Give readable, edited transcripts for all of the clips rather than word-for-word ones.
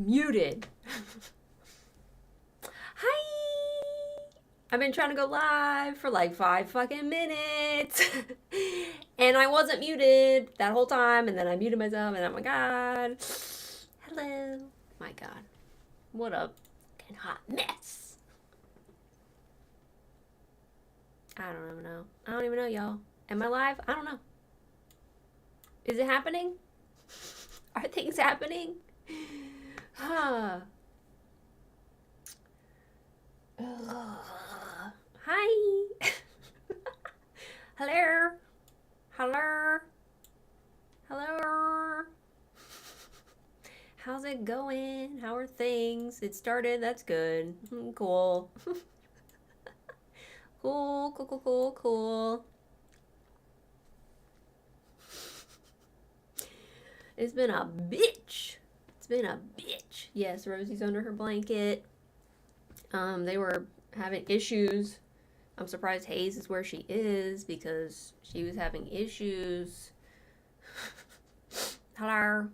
Muted. Hi! I've been trying to go live for like 5 fucking minutes. And I wasn't muted that whole time, and then I muted myself, and oh my god. Hello. My god. What a fucking hot mess. I don't even know. I don't even know, y'all. Am I live? I don't know. Is it happening? Are things happening? Huh. Hi. Hello. Hello. Hello. How's it going? How are things? It started. That's good. Cool. Cool. It's been a bitch. It's been a bitch. Yes, Rosie's under her blanket. They were having issues. I'm surprised Hayes is where she is because she was having issues. Hello.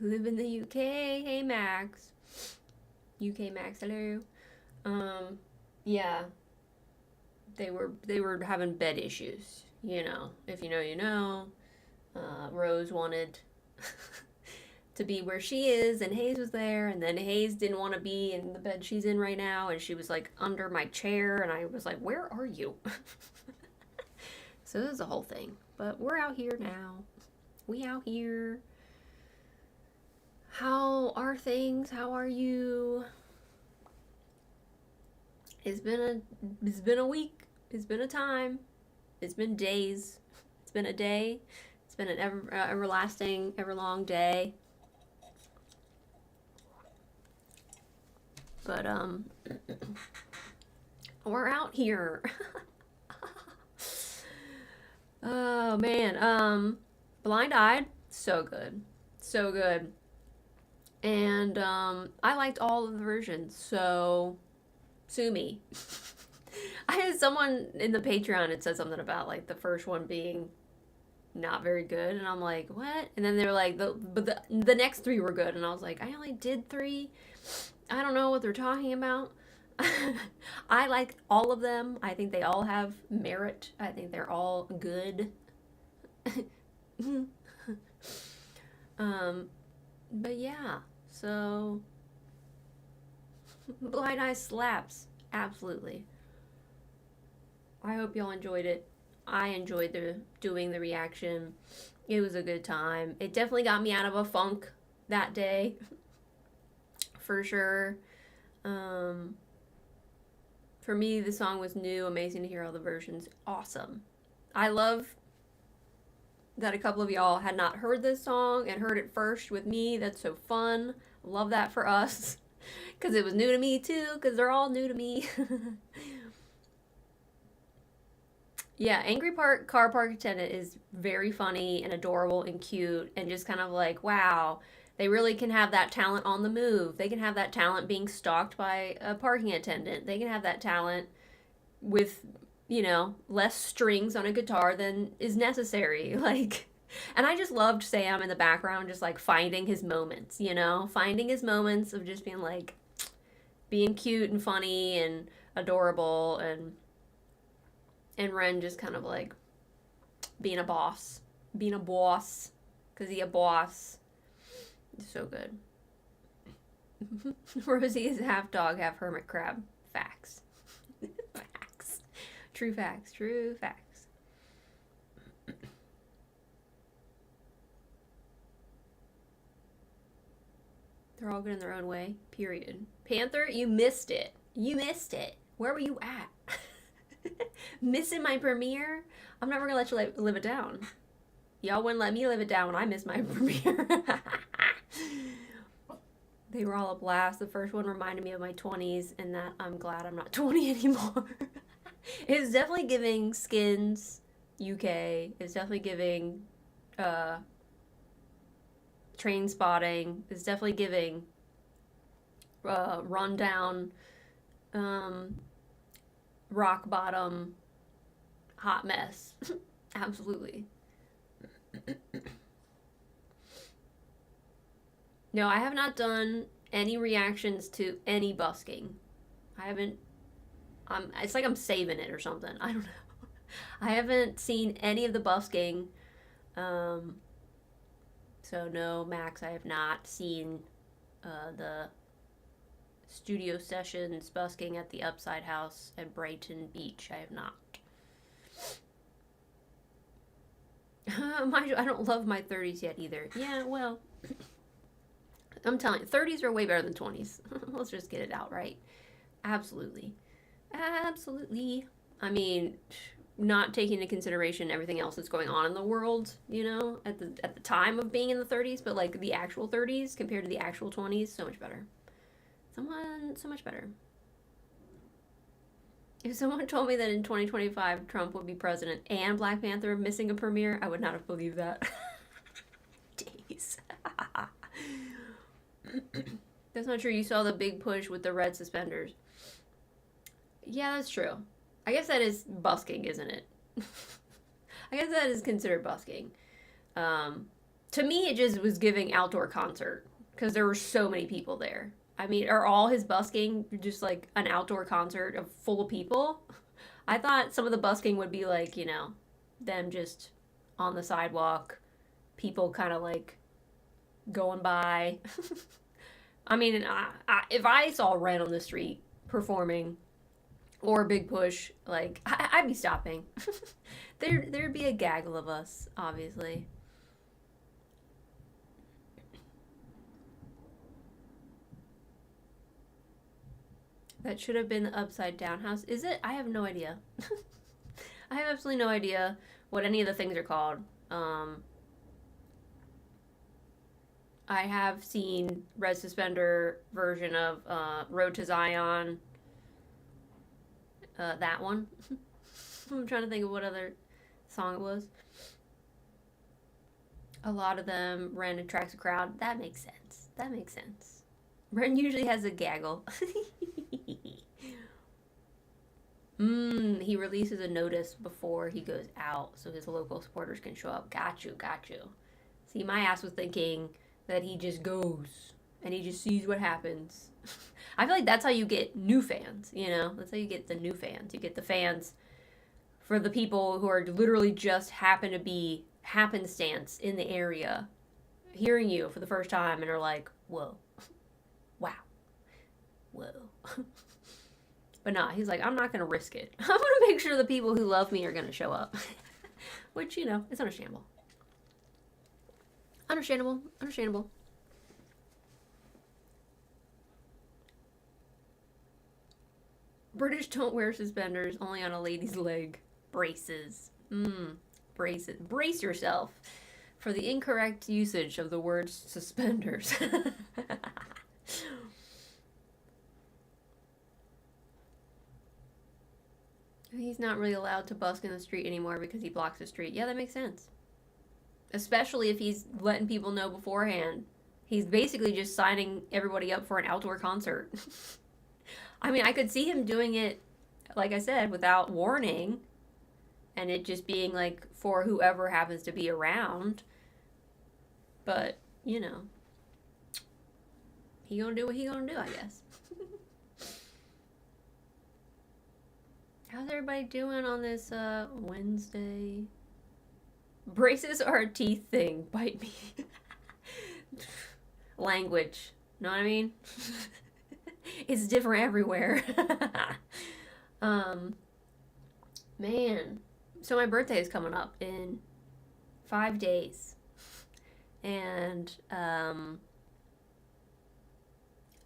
Live in the UK. Hey, Max. UK Max, hello. Yeah. They were having bed issues. You know, if you know, you know. Rose wanted to be where she is, and Hayes was there, and then Hayes didn't want to be in the bed she's in right now, and she was like under my chair, and I was like, where are you? So this is a whole thing, but we're out here now. We out here. How are things? How are you? It's been a week. It's been a time. It's been days. It's been a day. It's been an everlasting, everlong day. But we're out here. Oh man. Blind Eyed, so good. So good. And I liked all of the versions, so sue me. I had someone in the Patreon had said something about like the first one being not very good, and I'm like, what? And then they were like, the next 3 were good, and I was like, I only did 3. I don't know what they're talking about. I like all of them. I think they all have merit. I think they're all good. But yeah, so Blind Eye slaps, absolutely. I hope y'all enjoyed it. I enjoyed doing the reaction. It was a good time. It definitely got me out of a funk that day, for sure. For me, the song was new, amazing to hear all the versions. Awesome. I love that a couple of y'all had not heard this song and heard it first with me. That's so fun. Love that for us. Because it was new to me too, because they're all new to me. Yeah, Angry Car Park Attendant is very funny and adorable and cute and just kind of like, wow, they really can have that talent on the move. They can have that talent being stalked by a parking attendant. They can have that talent with, you know, less strings on a guitar than is necessary. Like, and I just loved Sam in the background just like finding his moments, you know, finding his moments of just being like, being cute and funny and adorable, and Ren just kind of like being a boss, because he a boss. So good. Rosie is half dog, half hermit crab. Facts. Facts. True facts. True facts. They're all good in their own way. Period. Panther, you missed it. You missed it. Where were you at? Missing my premiere? I'm never gonna let you live it down. Y'all wouldn't let me live it down when I missed my premiere. They were all a blast. The first one reminded me of my 20s, and that I'm glad I'm not 20 anymore. It's definitely giving Skins UK. It's definitely giving Train Spotting. It's definitely giving Rundown, Rock Bottom, Hot Mess. Absolutely. No, I have not done any reactions to any busking. I haven't. It's like I'm saving it or something. I don't know. I haven't seen any of the busking. Um, so no, Max, I have not seen the studio sessions busking at the Upside House at Brighton Beach. I have not. I don't love my 30s yet either. Yeah, well, I'm telling you, 30s are way better than 20s. Let's just get it out, right? Absolutely. Absolutely. I mean, not taking into consideration everything else that's going on in the world, you know, at the time of being in the 30s, but like the actual 30s compared to the actual 20s, so much better. So much better. If someone told me that in 2025 Trump would be president and Black Panther missing a premiere, I would not have believed that. Days. That's not true. You saw the big push with the red suspenders. Yeah, that's true. I guess that is busking, isn't it? I guess that is considered busking. To me, it just was giving outdoor concert because there were so many people there. I mean, are all his busking just like an outdoor concert of full of people? I thought some of the busking would be like, you know, them just on the sidewalk, people kind of like going by. I mean, if I saw Ren on the street performing or Big Push, like, I'd be stopping. There'd be a gaggle of us, obviously. That should have been the Upside Down House. Is it? I have no idea. I have absolutely no idea what any of the things are called. I have seen Red Suspender version of Road to Zion. That one. I'm trying to think of what other song it was. A lot of them, Ren attracts a crowd. That makes sense. That makes sense. Ren usually has a gaggle. He releases a notice before he goes out so his local supporters can show up. Got you. See, my ass was thinking that he just goes and he just sees what happens. I feel like that's how you get new fans, you know? That's how you get the new fans. You get the fans for the people who are literally just happen to be happenstance in the area, hearing you for the first time and are like, whoa, wow, whoa. But nah, he's like, I'm not going to risk it. I'm going to make sure the people who love me are going to show up. Which, you know, it's understandable. Understandable. British don't wear suspenders, only on a lady's leg. Braces. Braces. Brace yourself for the incorrect usage of the word suspenders. He's not really allowed to busk in the street anymore because he blocks the street. Yeah, that makes sense. Especially if he's letting people know beforehand. He's basically just signing everybody up for an outdoor concert. I mean, I could see him doing it, like I said, without warning. And it just being like for whoever happens to be around. But, you know. He gonna do what he gonna do, I guess. How's everybody doing on this Wednesday? Braces are a teeth thing. Bite me. Language. Know what I mean? It's different everywhere. Man. So my birthday is coming up in 5 days. And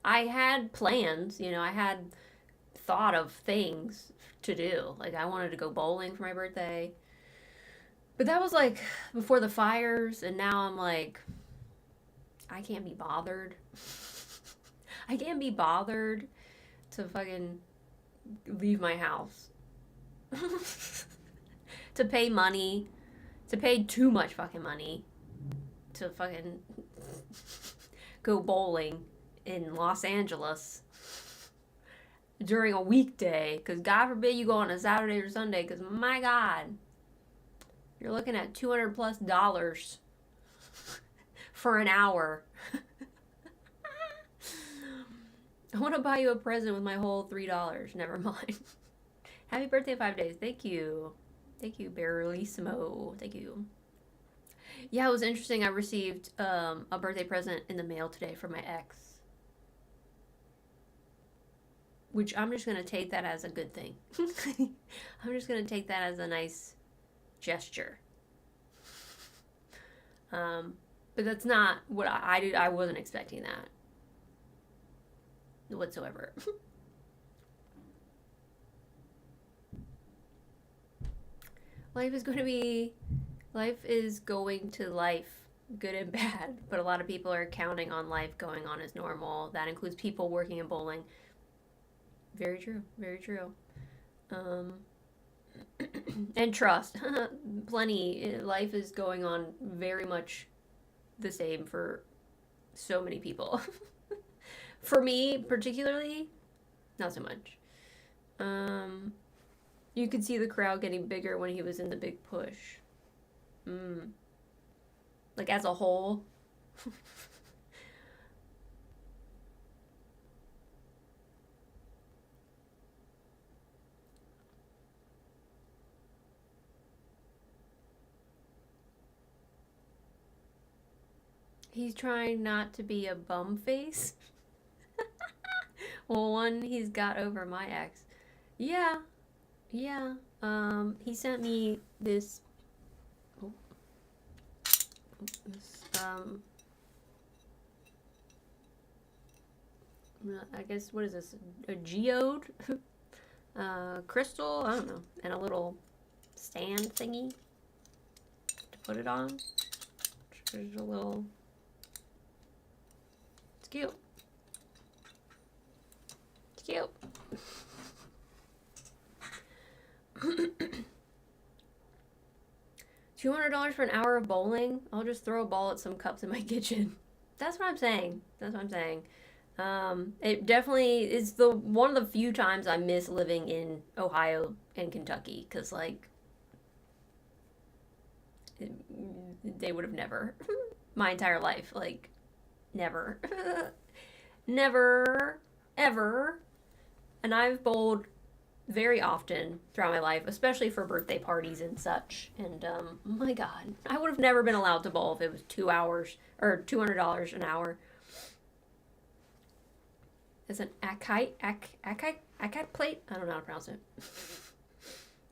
I had plans, you know, I had thought of things to do. Like I wanted to go bowling for my birthday. But that was like before the fires, and now I'm like, I can't be bothered. I can't be bothered to fucking leave my house. To pay money, to pay too much fucking money to fucking go bowling in Los Angeles during a weekday, because God forbid you go on a Saturday or Sunday, because my God, you're looking at $200+ for an hour. want to buy you a present with my whole $3. Never mind. Happy birthday, 5 days. Thank you. Thank you, Barrelissimo. Thank you. Yeah, it was interesting. I received a birthday present in the mail today from my ex. Which I'm just going to take that as a good thing. I'm just going to take that as a nice gesture. But that's not what I did. I wasn't expecting that whatsoever. Life is going to life, good and bad. But a lot of people are counting on life going on as normal. That includes people working in bowling. Very true. Very true. And trust. Plenty. Life is going on very much the same for so many people. For me, particularly, not so much. You could see the crowd getting bigger when he was in the big push. Like, as a whole. He's trying not to be a bum face. Well, one he's got over my ex. Yeah. Yeah. He sent me this. I guess, what is this? A geode? Crystal? I don't know. And a little stand thingy to put it on. There's a little. It's cute. It's cute. $200 for an hour of bowling? I'll just throw a ball at some cups in my kitchen. That's what I'm saying. That's what I'm saying. It definitely is one of the few times I miss living in Ohio and Kentucky, because, like, they would have never, my entire life, like, never, never, ever. And I've bowled very often throughout my life, especially for birthday parties and such. And, oh my God, I would have never been allowed to bowl if it was 2 hours, or $200 an hour. It's an akite plate? I don't know how to pronounce it.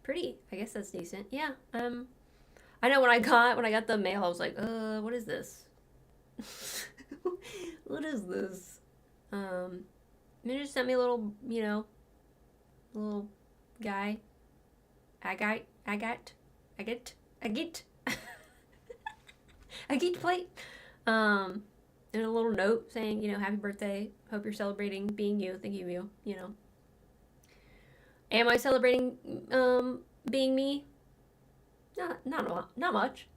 Pretty. I guess that's decent. Yeah. I know when I got the mail, I was like, what is this? What is this? They just sent me a little, little guy. Agate plate. And a little note saying, happy birthday. Hope you're celebrating being you. Thinking of you, Am I celebrating being me? Not much.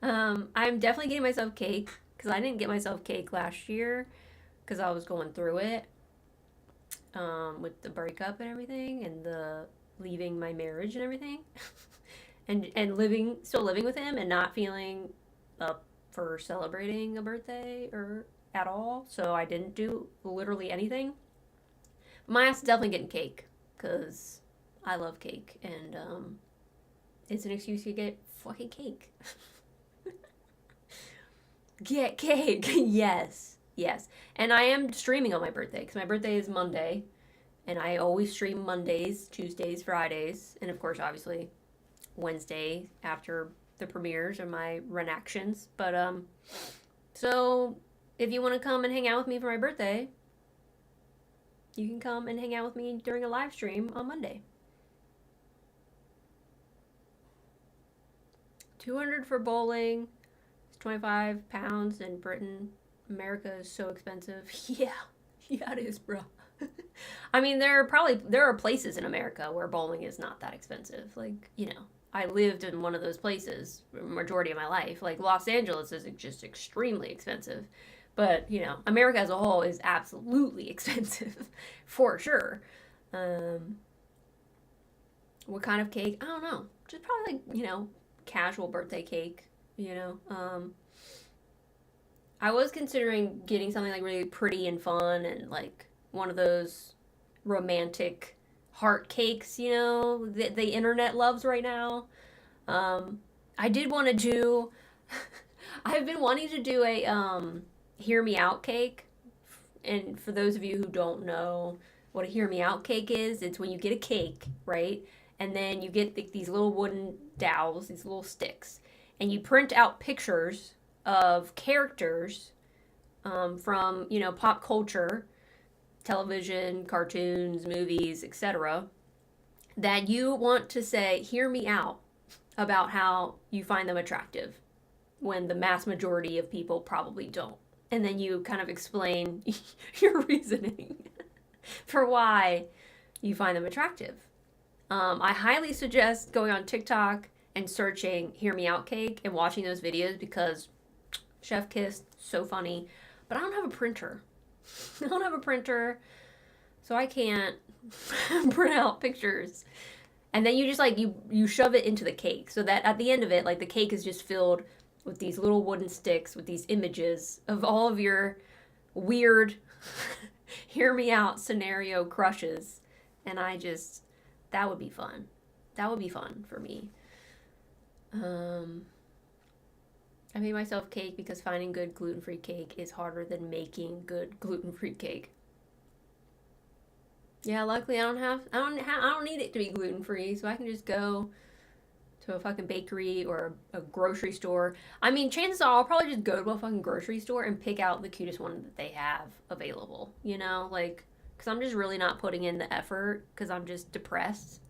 I'm definitely getting myself cake, because I didn't get myself cake last year because I was going through it with the breakup and everything, and the leaving my marriage and everything. and still living with him and not feeling up for celebrating a birthday or at all, so I didn't do literally anything. My ass is definitely getting cake, because I love cake, and it's an excuse to get fucking cake. Get cake. Yes. And I am streaming on my birthday, because my birthday is Monday, and I always stream Mondays, Tuesdays, Fridays, and of course, obviously, Wednesday after the premieres of my Renactions. But so if you want to come and hang out with me for my birthday, you can come and hang out with me during a live stream on Monday. $200 for bowling. It's 25 pounds in Britain. America is so expensive. Yeah, it is, bro. I mean, there are places in America where bowling is not that expensive. Like, I lived in one of those places majority of my life. Like, Los Angeles is just extremely expensive. But, America as a whole is absolutely expensive, for sure. What kind of cake? I don't know. Just probably, casual birthday cake, I was considering getting something like really pretty and fun and like one of those romantic heart cakes, you know, that the internet loves right now. I did want to do. I've been wanting to do a hear me out cake, and for those of you who don't know what a hear me out cake is, it's when you get a cake, right, and then you get these little wooden dowels, these little sticks, and you print out pictures of characters from pop culture, television, cartoons, movies, etc. that you want to say, hear me out about how you find them attractive when the mass majority of people probably don't. And then you kind of explain your reasoning for why you find them attractive. I highly suggest going on TikTok and searching Hear Me Out Cake and watching those videos because chef kiss, so funny. But I don't have a printer. I don't have a printer, so I can't print out pictures. And then you just like, you shove it into the cake so that at the end of it, like the cake is just filled with these little wooden sticks with these images of all of your weird hear me out scenario crushes. And that would be fun. That would be fun for me. I made myself cake because finding good gluten-free cake is harder than making good gluten-free cake. Yeah, luckily I don't need it to be gluten-free, so I can just go to a fucking bakery or a grocery store. I mean, chances are I'll probably just go to a fucking grocery store and pick out the cutest one that they have available, you know? Like, because I'm just really not putting in the effort because I'm just depressed.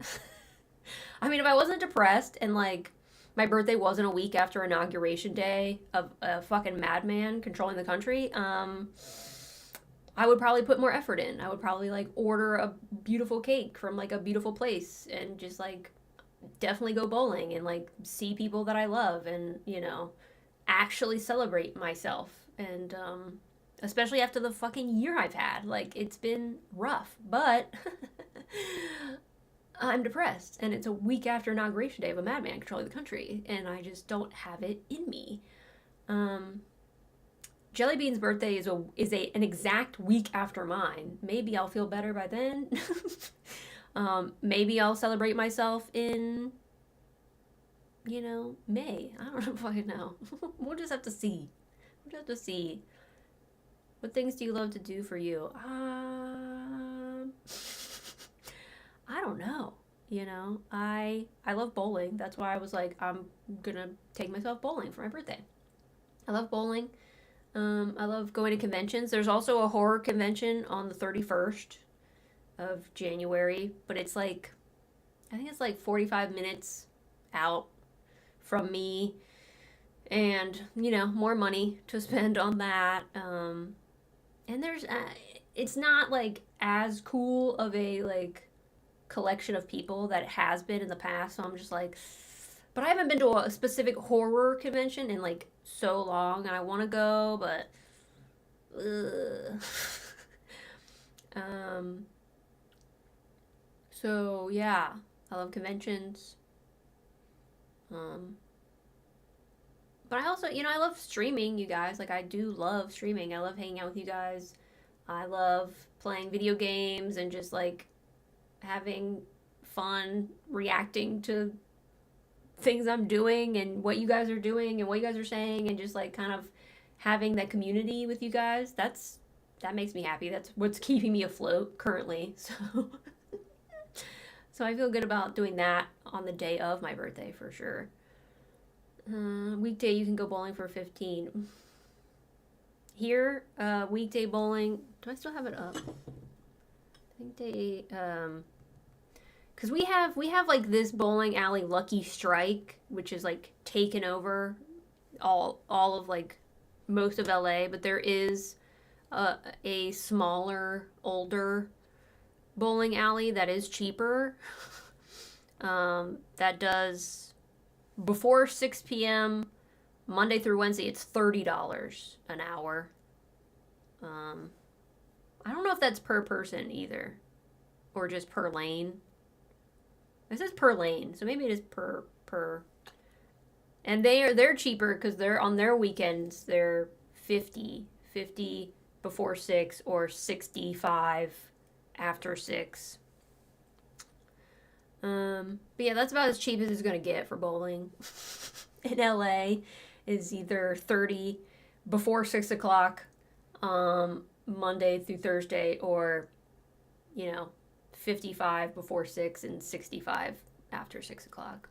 I mean, if I wasn't depressed and, like, my birthday wasn't a week after Inauguration Day of a fucking madman controlling the country, I would probably put more effort in. I would probably like order a beautiful cake from like a beautiful place and just like definitely go bowling and like see people that I love and, actually celebrate myself. And especially after the fucking year I've had. Like, it's been rough, but I'm depressed and it's a week after Inauguration Day of a madman controlling the country and I just don't have it in me. Jellybean's birthday is an exact week after mine. Maybe I'll feel better by then. Maybe I'll celebrate myself in, May. I don't fucking know. We'll just have to see. What things do you love to do for you? I don't know. I love bowling. That's why I was like, I'm gonna take myself bowling for my birthday. I love bowling. I love going to conventions. There's also a horror convention on the 31st of January, but I think it's like 45 minutes out from me and, more money to spend on that. And there's, it's not like as cool of a like collection of people that it has been in the past. So I'm just like, but I haven't been to a specific horror convention in like so long and I want to go, but so yeah, I love conventions. But I also, I love streaming, you guys. Like, I do love streaming. I love hanging out with you guys. I love playing video games and just like having fun reacting to things I'm doing and what you guys are doing and what you guys are saying and just like kind of having that community with you guys. That makes me happy. That's what's keeping me afloat currently. So I feel good about doing that on the day of my birthday for sure. Weekday you can go bowling for 15. Here, weekday bowling. Do I still have it up? I think they because we have like this bowling alley, Lucky Strike, which is like taken over all of like most of LA, but there is a smaller, older bowling alley that is cheaper. That does before 6 p.m. Monday through Wednesday. It's $30 an hour. I don't know if that's per person either, or just per lane. It says per lane, so maybe it is per. And they're cheaper because they're on their weekends. They're 50 before 6 or 65 after 6. But yeah, that's about as cheap as it's gonna get for bowling. In LA is either 30 before 6 o'clock, Monday through Thursday, or, 55 before 6 and 65 after 6 o'clock.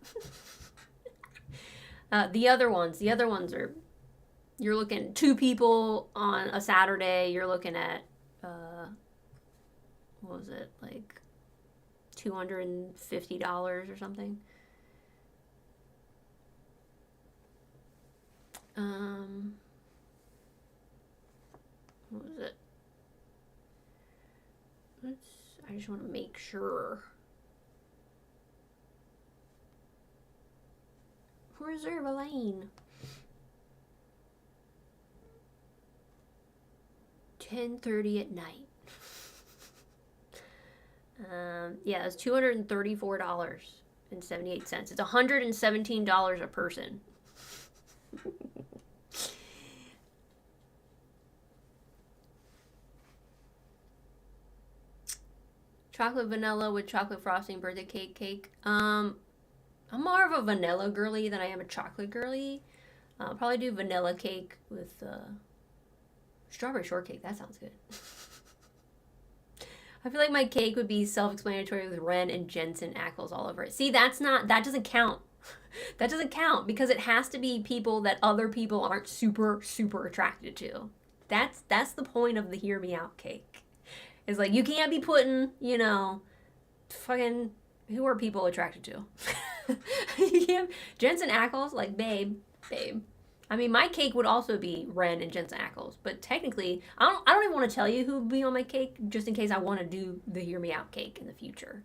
The other ones are, you're looking 2 people on a Saturday, you're looking at, what was it, like $250 or something. What was it? I just want to make sure. Reserve a lane. 10:30 at night. Yeah, it's $234.78. It's $117 a person. Chocolate vanilla with chocolate frosting birthday cake. I'm more of a vanilla girly than I am a chocolate girly. I'll probably do vanilla cake with strawberry shortcake. That sounds good. I feel like my cake would be self-explanatory with Ren and Jensen Ackles all over it. See, that doesn't count. That doesn't count because it has to be people that other people aren't super, super attracted to. That's the point of the Hear Me Out cake. It's like, you can't be putting, fucking, who are people attracted to? You can't, Jensen Ackles, like, babe. I mean, my cake would also be Ren and Jensen Ackles, but technically, I don't even want to tell you who would be on my cake, just in case I want to do the Hear Me Out cake in the future.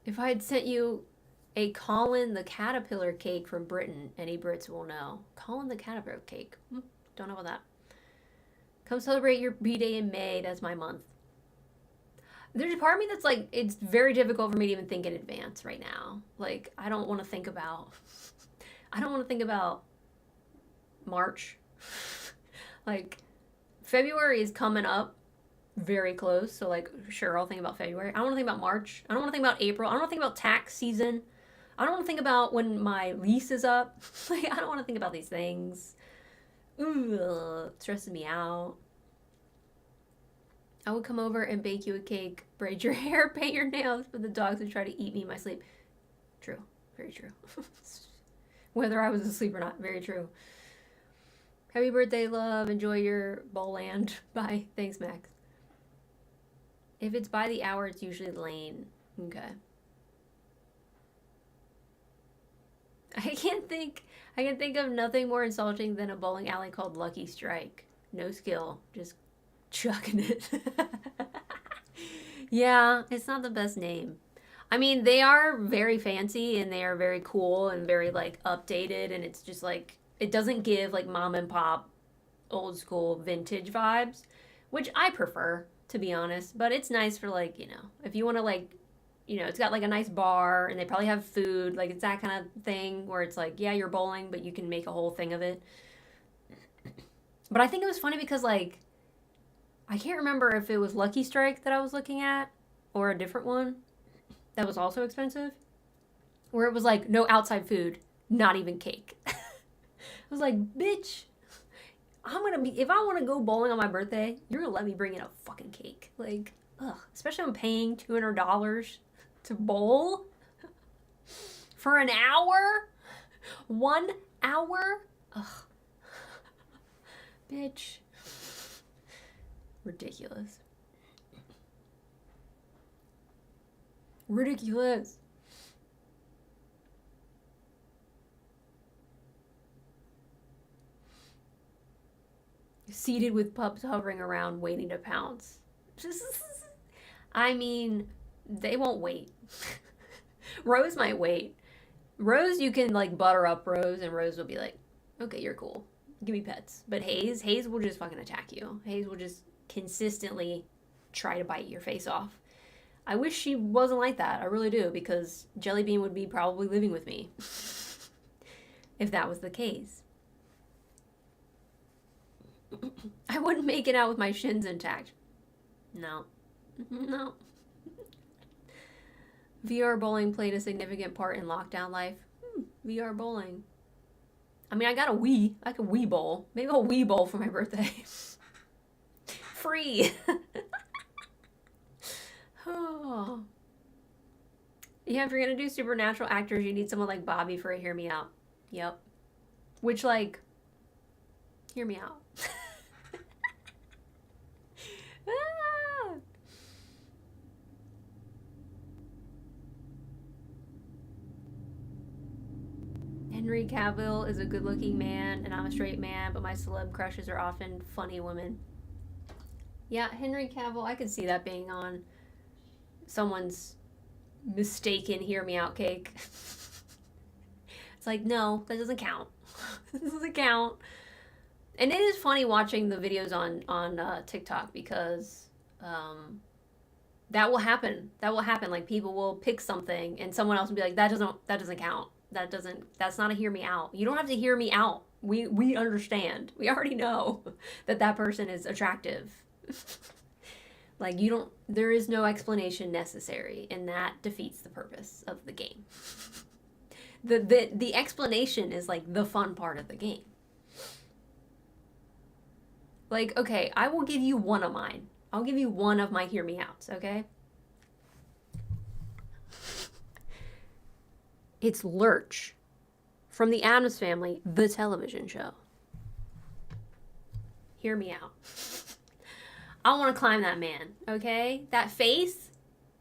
If I had sent you a Colin the Caterpillar cake from Britain, any Brits will know. Colin the Caterpillar cake. Don't know about that. Come celebrate your B-Day in May. That's my month. There's a part of me that's like, it's very difficult for me to even think in advance right now. Like, I don't want to think about March. Like, February is coming up very close. So, like, sure, I'll think about February. I don't want to think about March. I don't want to think about April. I don't want to think about tax season. I don't want to think about when my lease is up. Like, I don't want to think about these things. Ooh, it stresses me out. I would come over and bake you a cake, braid your hair, paint your nails, but the dogs would try to eat me in my sleep. True. Very true. Whether I was asleep or not. Very true. Happy birthday, love. Enjoy your bowland. Bye. Thanks, Max. If it's by the hour, it's usually lane. Okay. I can think of nothing more insulting than a bowling alley called Lucky Strike. No skill, just chucking it. Yeah, it's not the best name. I mean, they are very fancy and they are very cool and very like updated, and it's just like, it doesn't give like mom and pop old school vintage vibes, which I prefer, to be honest. But it's nice for like, if you want to like, it's got like a nice bar and they probably have food. Like, it's that kind of thing where it's like, yeah, you're bowling, but you can make a whole thing of it. But I think it was funny because like, I can't remember if it was Lucky Strike that I was looking at or a different one that was also expensive, where it was like, no outside food, not even cake. I was like, bitch, if I want to go bowling on my birthday, you're going to let me bring in a fucking cake. Like, ugh, especially I'm paying $200 to bowl for an hour? 1 hour? Ugh. Bitch. Ridiculous. Ridiculous. Seated with pups hovering around waiting to pounce. I mean, they won't wait. Rose might wait. Rose, you can like butter up Rose, and Rose will be like, okay, you're cool. Give me pets. But Hayes will just fucking attack you. Hayes will just consistently try to bite your face off. I wish she wasn't like that. I really do, because Jelly Bean would be probably living with me. if that was the case. I wouldn't make it out with my shins intact. No. No. VR bowling played a significant part in lockdown life. VR bowling. I mean, I got a Wii. I could Wii bowl. Maybe I'll Wii bowl for my birthday. Free. Oh. Yeah, if you're gonna do supernatural actors, you need someone like Bobby for a Hear Me Out. Yep. Which, like, hear me out. Ah. Henry Cavill is a good-looking man, and I'm a straight man, but my celeb crushes are often funny women. Yeah, Henry Cavill, I could see that being on someone's mistaken Hear Me Out cake. It's like, no, that doesn't count. This doesn't count. And it is funny watching the videos on TikTok because that will happen. That will happen. Like, people will pick something and someone else will be like, that doesn't count. That's not a Hear Me Out. You don't have to hear me out. We understand. We already know that person is attractive. Like, there is no explanation necessary, and that defeats the purpose of the game. The explanation is like the fun part of the game. Like, okay, I will give you one of mine. I'll give you one of my Hear Me Outs, okay? It's Lurch from the Addams Family, the television show. Hear me out. I want to climb that man, okay? That face,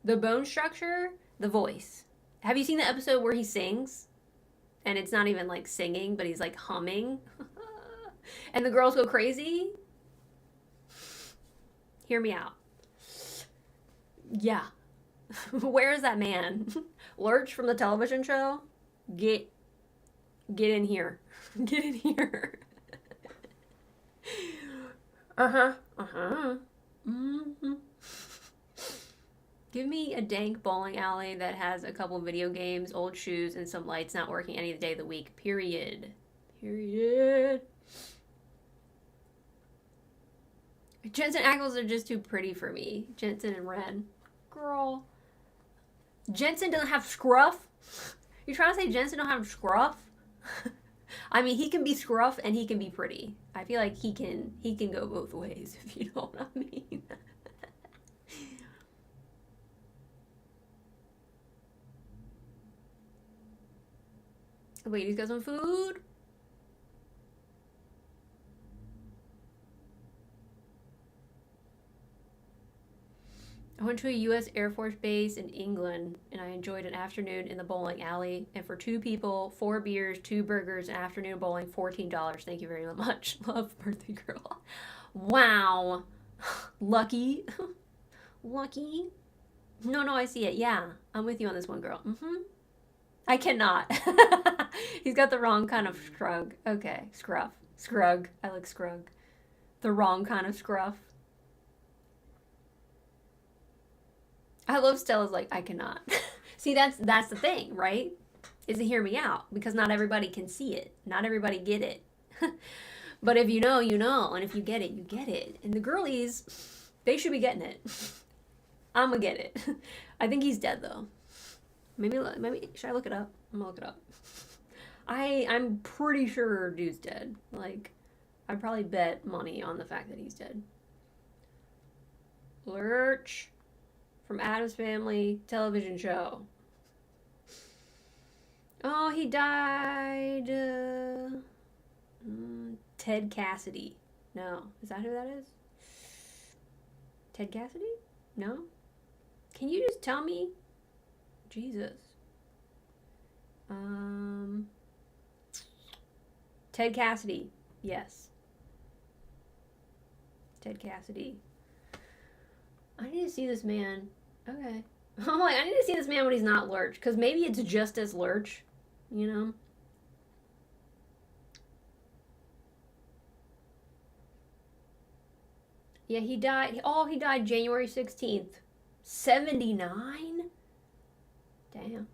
the bone structure, the voice. Have you seen the episode where he sings? And it's not even like singing, but he's like humming. And the girls go crazy? Hear me out. Yeah. Where is that man? Lurch from the television show? Get in here. Get in here. Mm-hmm. Give me a dank bowling alley that has a couple video games, old shoes, and some lights not working any day of the week. Period. Jensen Ackles are just too pretty for me. Jensen and Ren. Girl. Jensen doesn't have scruff? You trying to say Jensen don't have scruff? I mean, he can be scruff and he can be pretty. I feel like he can go both ways, if you know what I mean. Ladies got some food? I went to a U.S. Air Force base in England, and I enjoyed an afternoon in the bowling alley. And for 2 people, 4 beers, 2 burgers, and afternoon bowling, $14. Thank you very much. Love, birthday girl. Wow. Lucky. Lucky. No, I see it. Yeah, I'm with you on this one, girl. I cannot. He's got the wrong kind of scrug. Okay, scruff. Scrug. I like scrug. The wrong kind of scruff. I love Stella's like, I cannot. See, that's the thing, right? Is to hear me out, because not everybody can see it. Not everybody get it. But if you know, you know. And if you get it, you get it. And the girlies, they should be getting it. I'm gonna get it. I think he's dead, though. Maybe, should I look it up? I'm gonna look it up. I'm pretty sure dude's dead. Like, I'd probably bet money on the fact that he's dead. Lurch from Addams Family television show. Oh, he died. Ted Cassidy. No. Is that who that is? Ted Cassidy? No? Can you just tell me? Jesus. Ted Cassidy. Yes. Ted Cassidy. I need to see this man. Okay. I'm like, I need to see this man when he's not Lurch, because maybe it's just as Lurch, you know? Yeah, he died. Oh, he died January 16th. 79? Damn.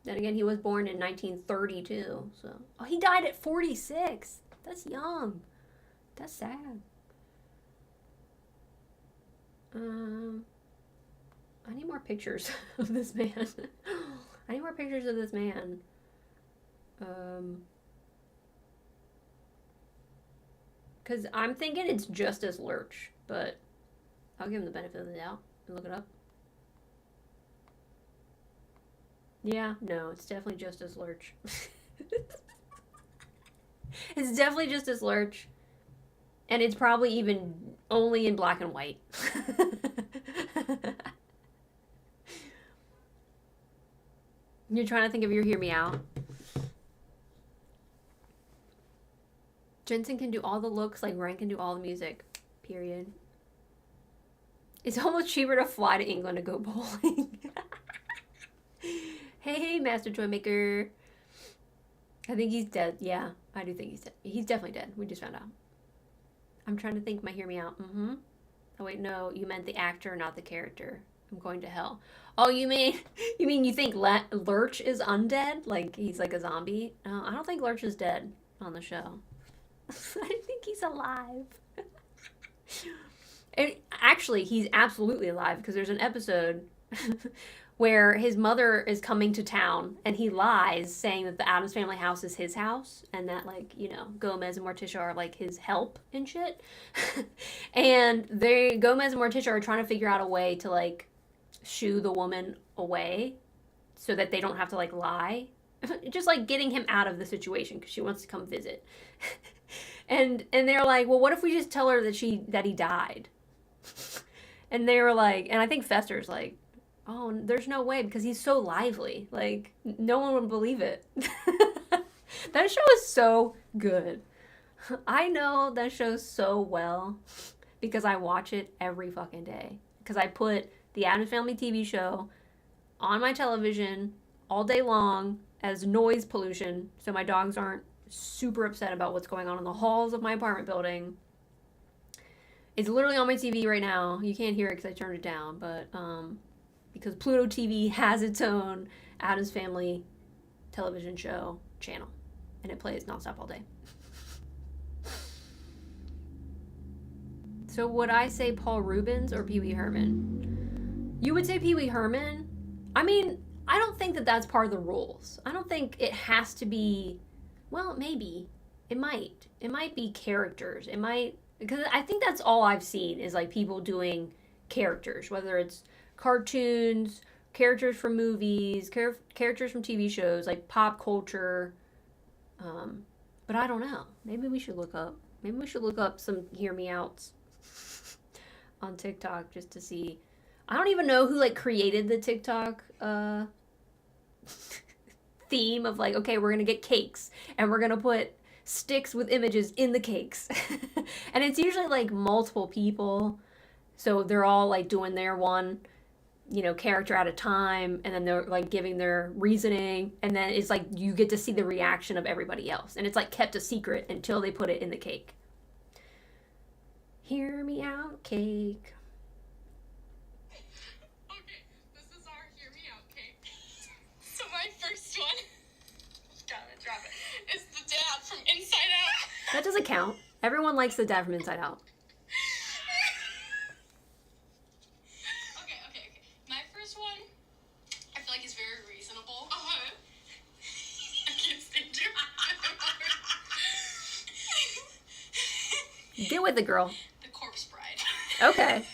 Then again, he was born in 1932, so... Oh, he died at 46! That's young. That's sad. I need more pictures of this man. I need more pictures of this man. Because I'm thinking it's just as Lurch, but I'll give him the benefit of the doubt and look it up. Yeah, no, it's definitely just as Lurch. It's definitely just as Lurch. And it's probably even only in black and white. You're trying to think of your Hear Me Out. Jensen can do all the looks like Ryan can do all the music. Period. It's almost cheaper to fly to England to go bowling. Hey, Master Toy Maker. I think he's dead. Yeah, I do think he's dead. He's definitely dead. We just found out. I'm trying to think my Hear Me Out. Oh, wait, no. You meant the actor, not the character. I'm going to hell. Oh, you mean you think Lurch is undead? Like, he's like a zombie? No, I don't think Lurch is dead on the show. I think he's alive. And actually, he's absolutely alive because there's an episode where his mother is coming to town and he lies saying that the Addams Family house is his house and that, like, you know, Gomez and Morticia are like his help and shit. And Gomez and Morticia are trying to figure out a way to, like, shoo the woman away so that they don't have to, like, lie. Just, like, getting him out of the situation because she wants to come visit. And they're like, well, what if we just tell her that he died? And they were like, and I think Fester's like, oh, there's no way because he's so lively. Like, no one would believe it. That show is so good. I know that show so well because I watch it every fucking day. Because I put the Addams Family TV show on my television all day long as noise pollution so my dogs aren't super upset about what's going on in the halls of my apartment building. It's literally on my TV right now. You can't hear it because I turned it down, but because Pluto TV has its own Addams Family television show channel, and it plays nonstop all day. So would I say Paul Rubens or Pee Wee Herman? You would say Pee Wee Herman? I mean, I don't think that that's part of the rules. I don't think it has to be, well, maybe. It might. It might be characters. It might, because I think that's all I've seen is like people doing characters, whether it's cartoons, characters from movies, characters from TV shows, like pop culture. But I don't know. Maybe we should look up some Hear Me Outs on TikTok just to see. I don't even know who like created the TikTok theme of like, okay, we're gonna get cakes and we're gonna put sticks with images in the cakes. And it's usually like multiple people, so they're all like doing their one, you know, character at a time, and then they're like giving their reasoning, and then it's like you get to see the reaction of everybody else, and it's like kept a secret until they put it in the cake. Hear Me Out cake. Okay, this is our Hear Me Out cake. So my first one, drop it, is the dad from Inside Out. That doesn't count. Everyone likes the dad from Inside Out. Okay. My first one, I feel like he's very reasonable. I can't stand you. Get with it, girl. The Corpse Bride. Okay.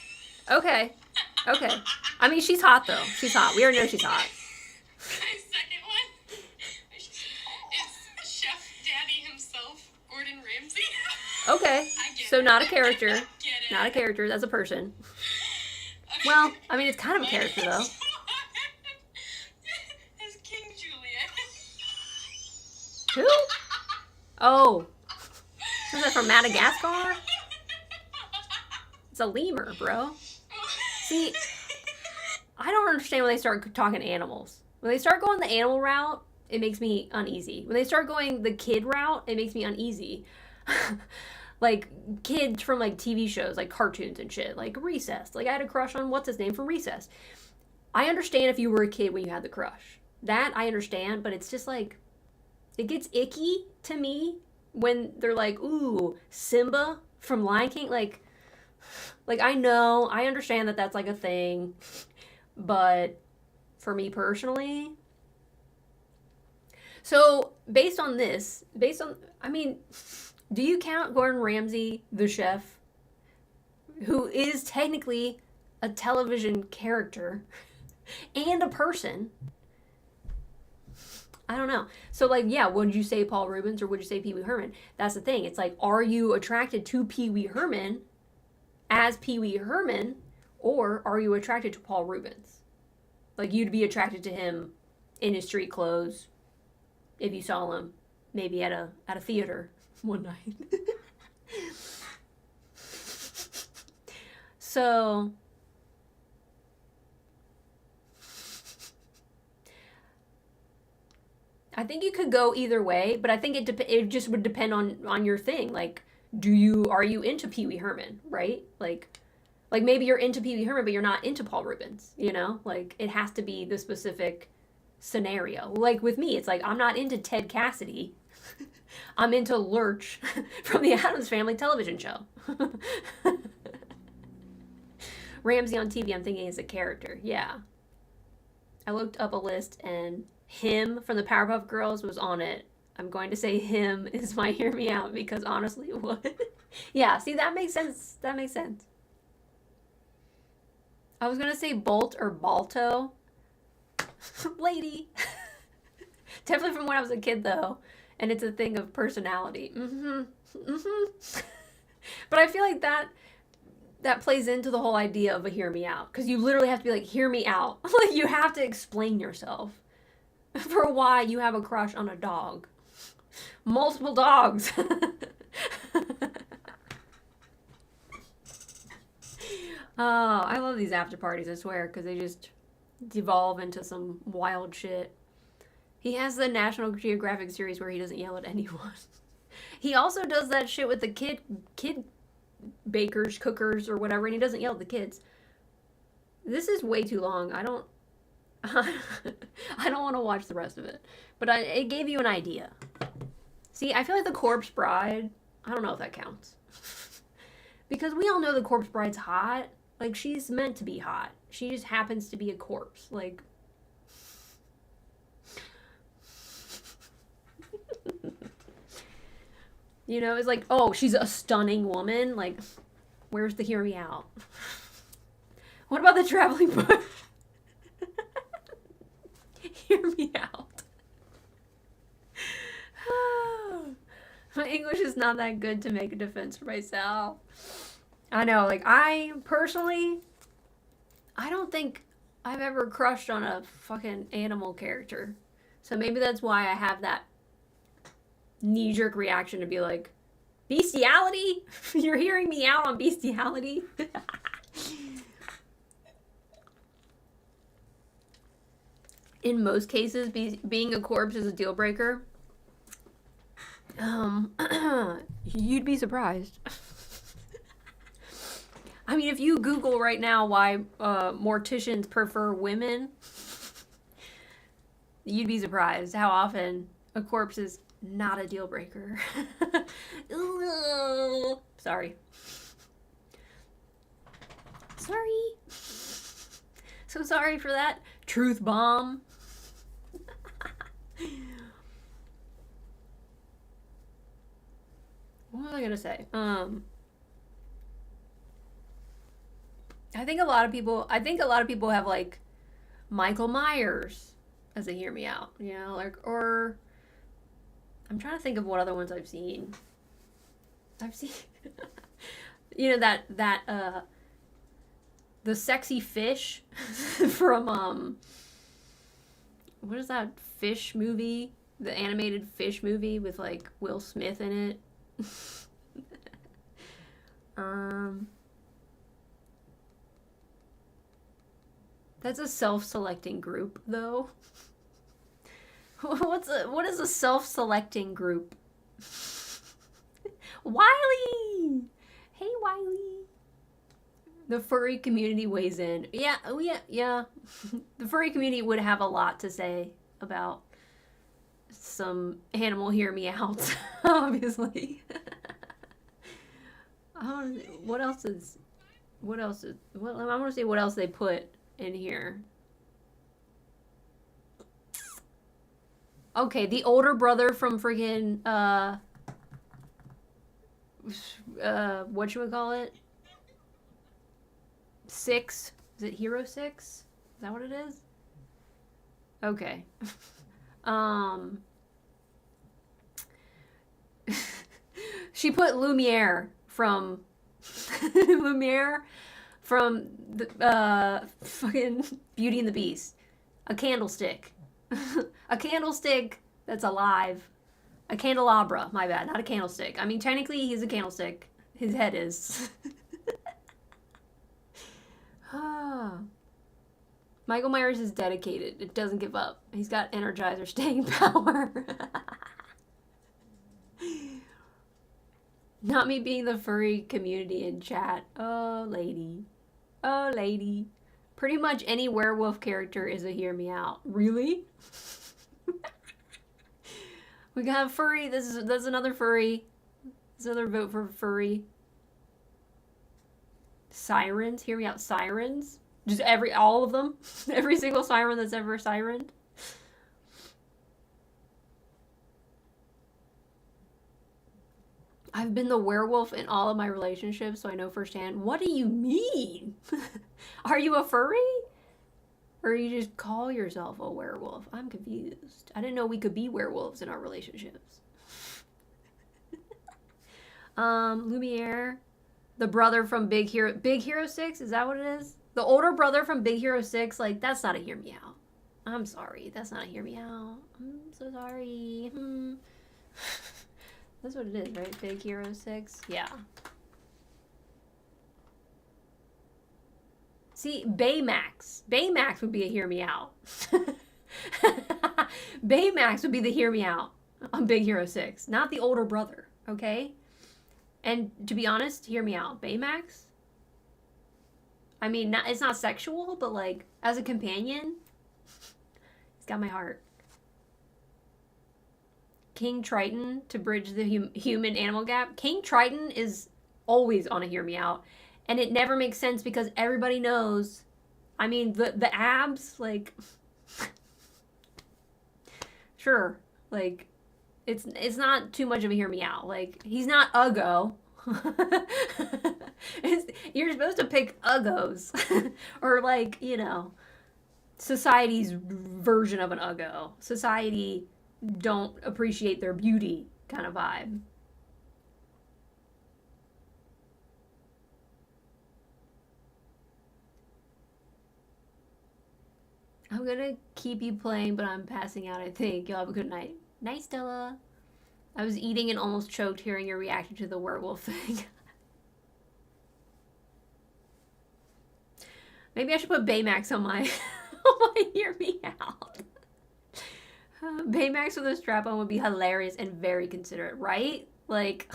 I mean, she's hot, though. She's hot. We already know she's hot. My second one is Chef Daddy himself, Gordon Ramsay. Okay. So not a character. Get it. Not a character. That's a person. Well, I mean, it's kind of a character, though. Is King Juliet. Who? Oh. Is that from Madagascar? It's a lemur, bro. See, I don't understand when they start talking animals. When they start going the animal route, it makes me uneasy. When they start going the kid route, it makes me uneasy. Like, kids from, like, TV shows, like, cartoons and shit. Like, Recess. Like, I had a crush on what's-his-name from Recess. I understand if you were a kid when you had the crush. that I understand, but it's just like, it gets icky to me when they're like, ooh, Simba from Lion King. Like I know, I understand that that's like a thing, but for me personally. So based on, I mean, do you count Gordon Ramsay, the chef, who is technically a television character and a person? I don't know. So, like, yeah, would you say Paul Rubens or would you say Pee Wee Herman? That's the thing. It's like, are you attracted to Pee Wee Herman as Pee Wee Herman, or are you attracted to Paul Rubens? Like, you'd be attracted to him in his street clothes if you saw him maybe at a theater one night. So I think you could go either way, but I think it just would depend on your thing. Like, are you into Pee Wee Herman, right? Like maybe you're into Pee Wee Herman, but you're not into Paul Rubens, you know? Like, it has to be the specific scenario. Like with me, it's like, I'm not into Ted Cassidy. I'm into Lurch from the Addams Family television show. Ramsay on TV, I'm thinking is a character. Yeah. I looked up a list and him from the Powerpuff Girls was on it. I'm going to say him is my hear me out because honestly it would. Yeah, see, that makes sense. That makes sense. I was going to say Bolt or Balto. Lady. Definitely from when I was a kid though. And it's a thing of personality. But I feel like that plays into the whole idea of a hear me out. Because you literally have to be like, hear me out. Like, you have to explain yourself for why you have a crush on a dog. Multiple dogs. Oh, I love these after parties, I swear, because they just devolve into some wild shit. He has the National Geographic series where he doesn't yell at anyone. He also does that shit with the kid bakers, cookers, or whatever, and he doesn't yell at the kids. This is way too long. I don't want to watch the rest of it. But it gave you an idea. See, I feel like the Corpse Bride, I don't know if that counts. Because we all know the Corpse Bride's hot. Like, she's meant to be hot. She just happens to be a corpse. Like, you know, it's like, oh, she's a stunning woman. Like, where's the hear me out? What about the traveling bush? Hear me out. My English is not that good to make a defense for myself. I know, like, I personally, I don't think I've ever crushed on a fucking animal character. So maybe that's why I have that knee-jerk reaction to be like, bestiality? You're hearing me out on bestiality? In most cases, being a corpse is a deal breaker. You'd be surprised. I mean, if you Google right now why morticians prefer women, you'd be surprised how often a corpse is not a deal breaker. Sorry. So sorry for that truth bomb. What was I gonna say? I think a lot of people have like Michael Myers as a hear me out, you know, like, or I'm trying to think of what other ones I've seen, you know, that the sexy fish from what is that fish movie, the animated fish movie with like Will Smith in it. That's a self-selecting group, though. What is a self-selecting group? Wiley! Hey, Wiley! The furry community weighs in. Yeah. The furry community would have a lot to say about some animal hear me out, obviously. What else is, well, I want to see what else they put in here. Okay, the older brother from freaking, whatchamacallit? 6? Is it Hero 6? Is that what it is? Okay. She put Lumiere from Lumiere from the fucking Beauty and the Beast. A candlestick. A candlestick that's alive. A candelabra, my bad, not a candlestick. I mean, technically he's a candlestick. His head is. Michael Myers is dedicated. It doesn't give up. He's got Energizer staying power. Not me being the furry community in chat. Oh, lady. Oh, lady. Pretty much any werewolf character is a hear me out. Really? We got furry. That's another furry. That's another vote for furry. Sirens. Hear me out. Sirens. Just all of them. Every single siren that's ever sirened. I've been the werewolf in all of my relationships, so I know firsthand. What do you mean? Are you a furry? Or you just call yourself a werewolf? I'm confused. I didn't know we could be werewolves in our relationships. Lumiere, the brother from Big Hero 6, is that what it is? The older brother from Big Hero 6, like, that's not a hear me out. I'm sorry, that's not a hear me out. I'm so sorry. That's what it is, right? Big Hero 6? Yeah. See, Baymax. Baymax would be a hear me out. Baymax would be the hear me out on Big Hero 6, not the older brother, okay? And to be honest, hear me out. Baymax? I mean, it's not sexual, but like, as a companion, he's got my heart. King Triton to bridge the human-animal gap. King Triton is always on a hear me out. And it never makes sense because everybody knows. I mean, the abs, like, sure, like, it's not too much of a hear me out. Like, he's not Uggo. You're supposed to pick Uggos. Or, like, you know, society's version of an Uggo. Society don't appreciate their beauty kind of vibe. I'm gonna keep you playing, but I'm passing out, I think. You'll have a good night. Night, Stella. I was eating and almost choked hearing your reaction to the werewolf thing. Maybe I should put Baymax on my, on my hear me out. Baymax with a strap-on would be hilarious and very considerate, right? Like,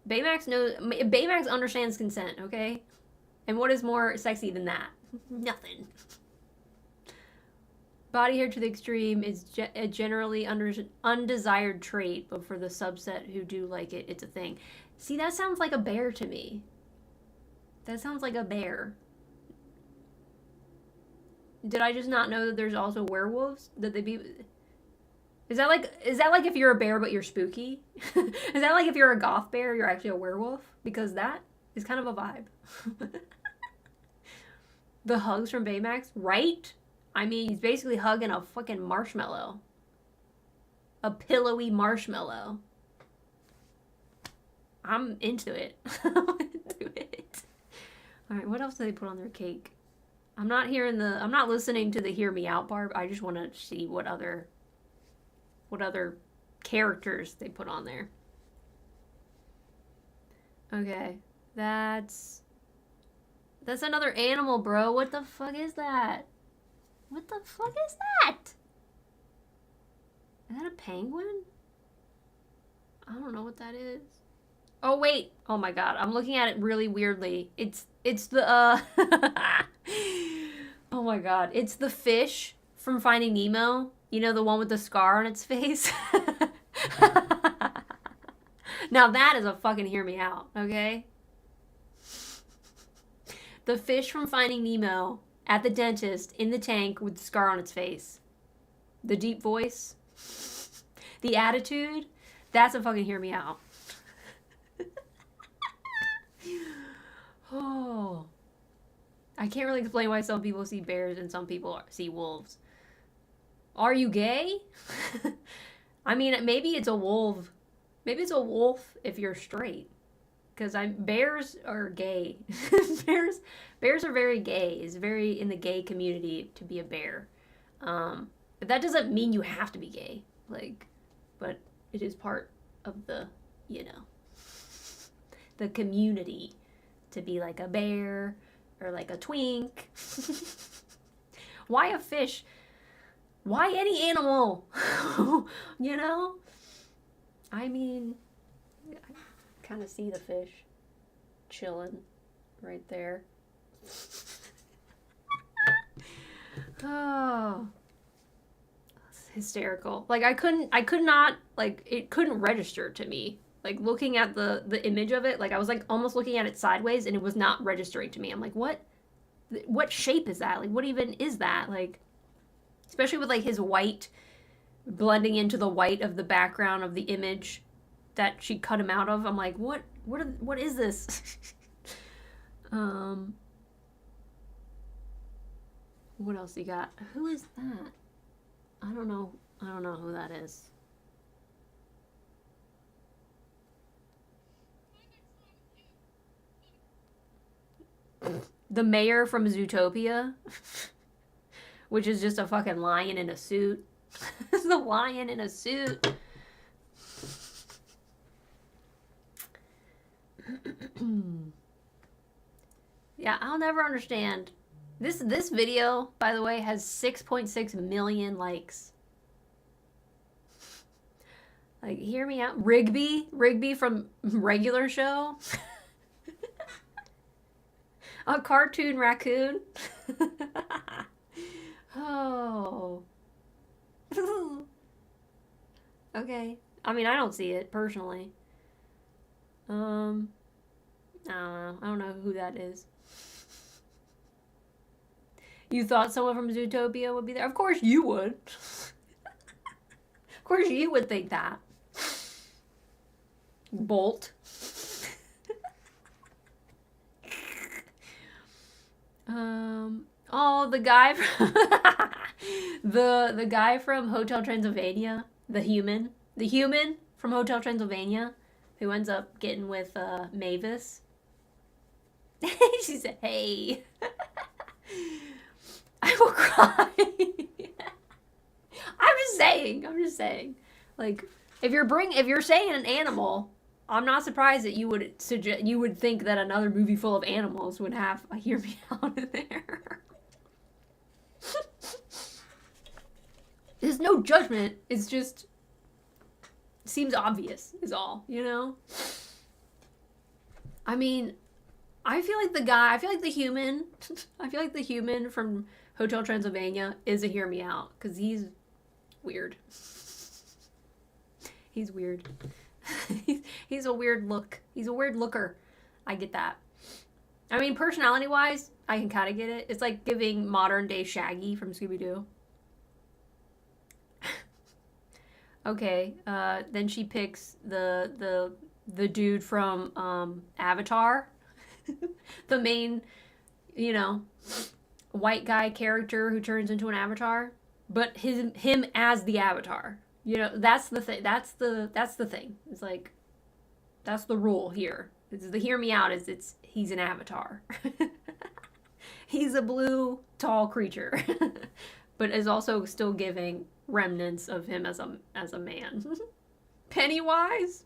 Baymax understands consent, okay? And what is more sexy than that? Nothing. Body hair to the extreme is a generally undesired trait, but for the subset who do like it, it's a thing. See, that sounds like a bear to me. That sounds like a bear. Did I just not know that there's also werewolves? That they be... Is that like if you're a bear but you're spooky? Is that like if you're a goth bear, you're actually a werewolf? Because that is kind of a vibe. The hugs from Baymax, right? I mean, he's basically hugging a fucking marshmallow. A pillowy marshmallow. I'm into it. I'm into it. Alright, what else do they put on their cake? I'm not listening to the hear me out part. I just want to see what other characters they put on there. Okay. That's another animal, bro. What the fuck is that? What the fuck is that? Is that a penguin? I don't know what that is. Oh, wait. Oh my god. I'm looking at it really weirdly. It's the, oh my god. It's the fish from Finding Nemo You know, the one with the scar on its face? Now that is a fucking hear me out, okay? The fish from Finding Nemo at the dentist in the tank with the scar on its face. The deep voice. The attitude. That's a fucking hear me out. Oh. I can't really explain why some people see bears and some people see wolves. Are you gay? I mean, maybe it's a wolf. Maybe it's a wolf if you're straight. Because bears are gay. bears are very gay. It's very in the gay community to be a bear. But that doesn't mean you have to be gay. Like, but it is part of the, you know, the community to be like a bear or like a twink. Why a fish? Why any animal? You know? I mean, I kind of see the fish chilling right there. Oh, that's hysterical. Like I could not, like, it couldn't register to me. Like looking at the image of it, like I was like almost looking at it sideways and it was not registering to me. I'm like, what shape is that? Like, what even is that? Like, especially with like his white blending into the white of the background of the image that she cut him out of. I'm like, what is this? What else you got? Who is that? I don't know who that is. The mayor from Zootopia, which is just a fucking lion in a suit. The lion in a suit. Yeah, I'll never understand. This video, by the way, has 6.6 million likes. Like, hear me out. Rigby from Regular Show. A cartoon raccoon. Oh. Okay. I mean, I don't see it personally. I don't know. I don't know who that is. You thought someone from Zootopia would be there? Of course you would. Of course you would think that. Bolt. Oh, the guy from the guy from Hotel Transylvania, the human from Hotel Transylvania, who ends up getting with Mavis. She said, "Hey, I will cry." I'm just saying. Like, if you're saying an animal, I'm not surprised that you would think that another movie full of animals would have a hear me out in there. There's no judgment. It's just seems obvious is all, you know? I mean, I feel like the human from Hotel Transylvania is a hear me out because he's weird. He's weird. He's a weird look. He's a weird looker. I get that. I mean, personality-wise, I can kind of get it. It's like giving modern-day Shaggy from Scooby-Doo. Okay, then she picks the dude from Avatar. The main, you know, white guy character who turns into an avatar. But him as the avatar. You know, that's the thing. That's the thing. It's like, that's the rule here. It's the hear me out is he's an avatar. He's a blue, tall creature. But is also still giving remnants of him as a man. Pennywise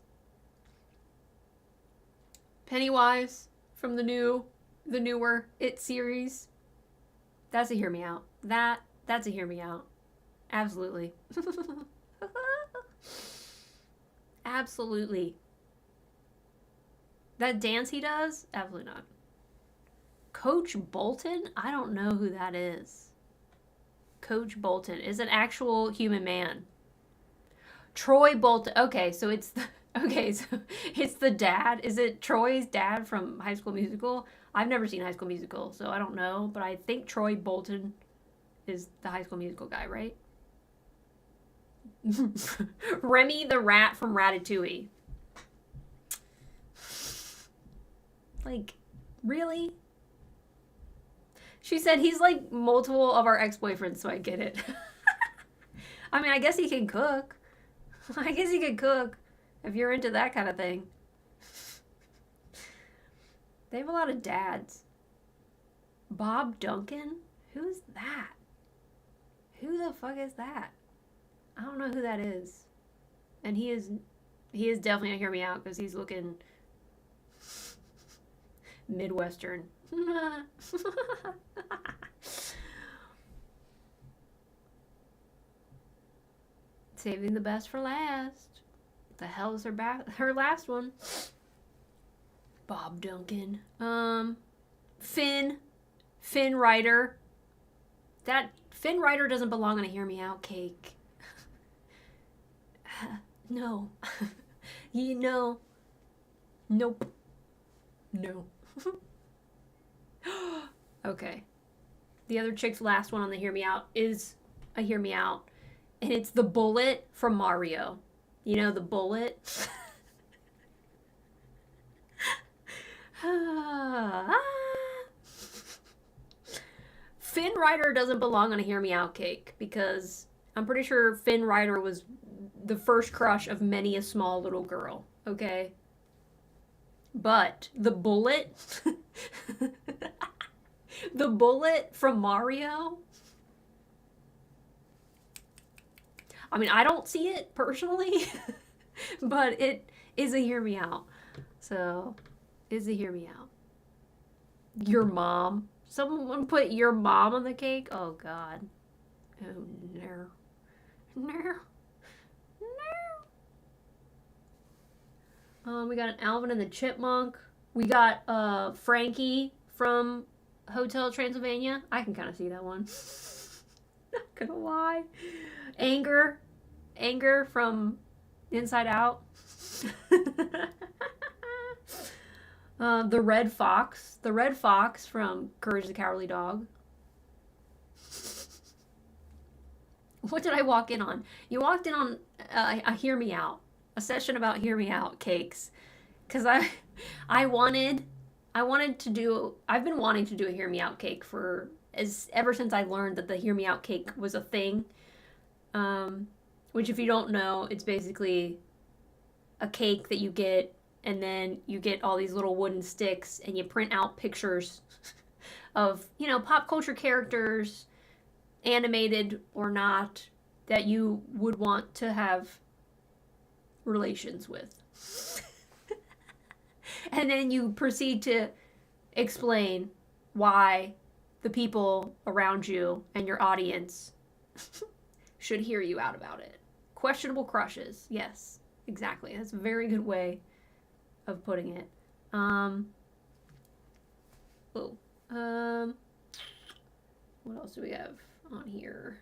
from the newer It series. That's a hear me out. That's a hear me out. Absolutely. Absolutely. That dance he does? Absolutely not. Coach Bolton? I don't know who that is. Coach Bolton is an actual human man. Troy Bolton. Okay, so it's the, so it's the dad. Is it Troy's dad from High School Musical? I've never seen High School Musical, so I don't know, but I think Troy Bolton is the High School Musical guy, right? Remy the rat from Ratatouille. Like, really? She said he's like multiple of our ex-boyfriends, so I get it. I mean, I guess he can cook. I guess he could cook if you're into that kind of thing. They have a lot of dads. Bob Duncan? Who's that? Who the fuck is that? I don't know who that is. And he is definitely gonna hear me out because he's looking Midwestern. Saving the best for last. The hell is her last one? Bob Duncan. Finn Rider. That Finn Rider doesn't belong on a Hear Me Out cake. No. You know. Nope. No. Okay. The other chick's last one on the Hear Me Out is a Hear Me Out. And it's the bullet from Mario. You know, the bullet. Finn Rider doesn't belong on a Hear Me Out cake because I'm pretty sure Finn Rider was the first crush of many a small little girl, okay? But the bullet, the bullet from Mario, I mean, I don't see it personally, but it is a Hear Me Out. So, is a Hear Me Out. Your mom. Someone put your mom on the cake? Oh, God. Oh, no. No. No. We got an Alvin and the Chipmunk. We got Frankie from Hotel Transylvania. I can kind of see that one. Not gonna lie. Anger from Inside Out. The Red Fox from Courage the Cowardly Dog. What did I walk in on? You walked in on a Hear Me Out, a session about Hear Me Out cakes, because I've been wanting to do a Hear Me Out cake ever since I learned that the Hear Me Out cake was a thing. Which, if you don't know, it's basically a cake that you get, and then you get all these little wooden sticks, and you print out pictures of, you know, pop culture characters, animated or not, that you would want to have relations with. And then you proceed to explain why the people around you and your audience should hear you out about it. Questionable crushes. Yes, exactly. That's a very good way of putting it. What else do we have on here?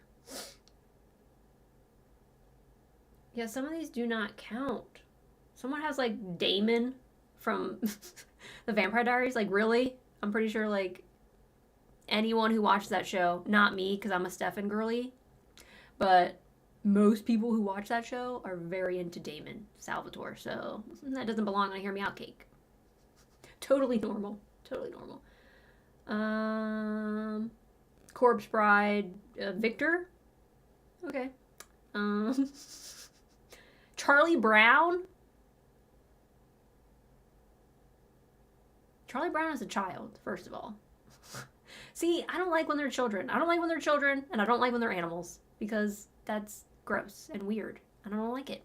Yeah, some of these do not count. Someone has like Damon from the Vampire Diaries. Like, really? I'm pretty sure like anyone who watched that show, not me because I'm a Stefan girly, but most people who watch that show are very into Damon Salvatore, so that doesn't belong on a Hear Me Out cake. Totally normal. Totally normal. Corpse Bride, Victor. Okay. Charlie Brown. Charlie Brown is a child, first of all. See, I don't like when they're children. I don't like when they're children, and I don't like when they're animals, because that's gross and weird, and I don't like it.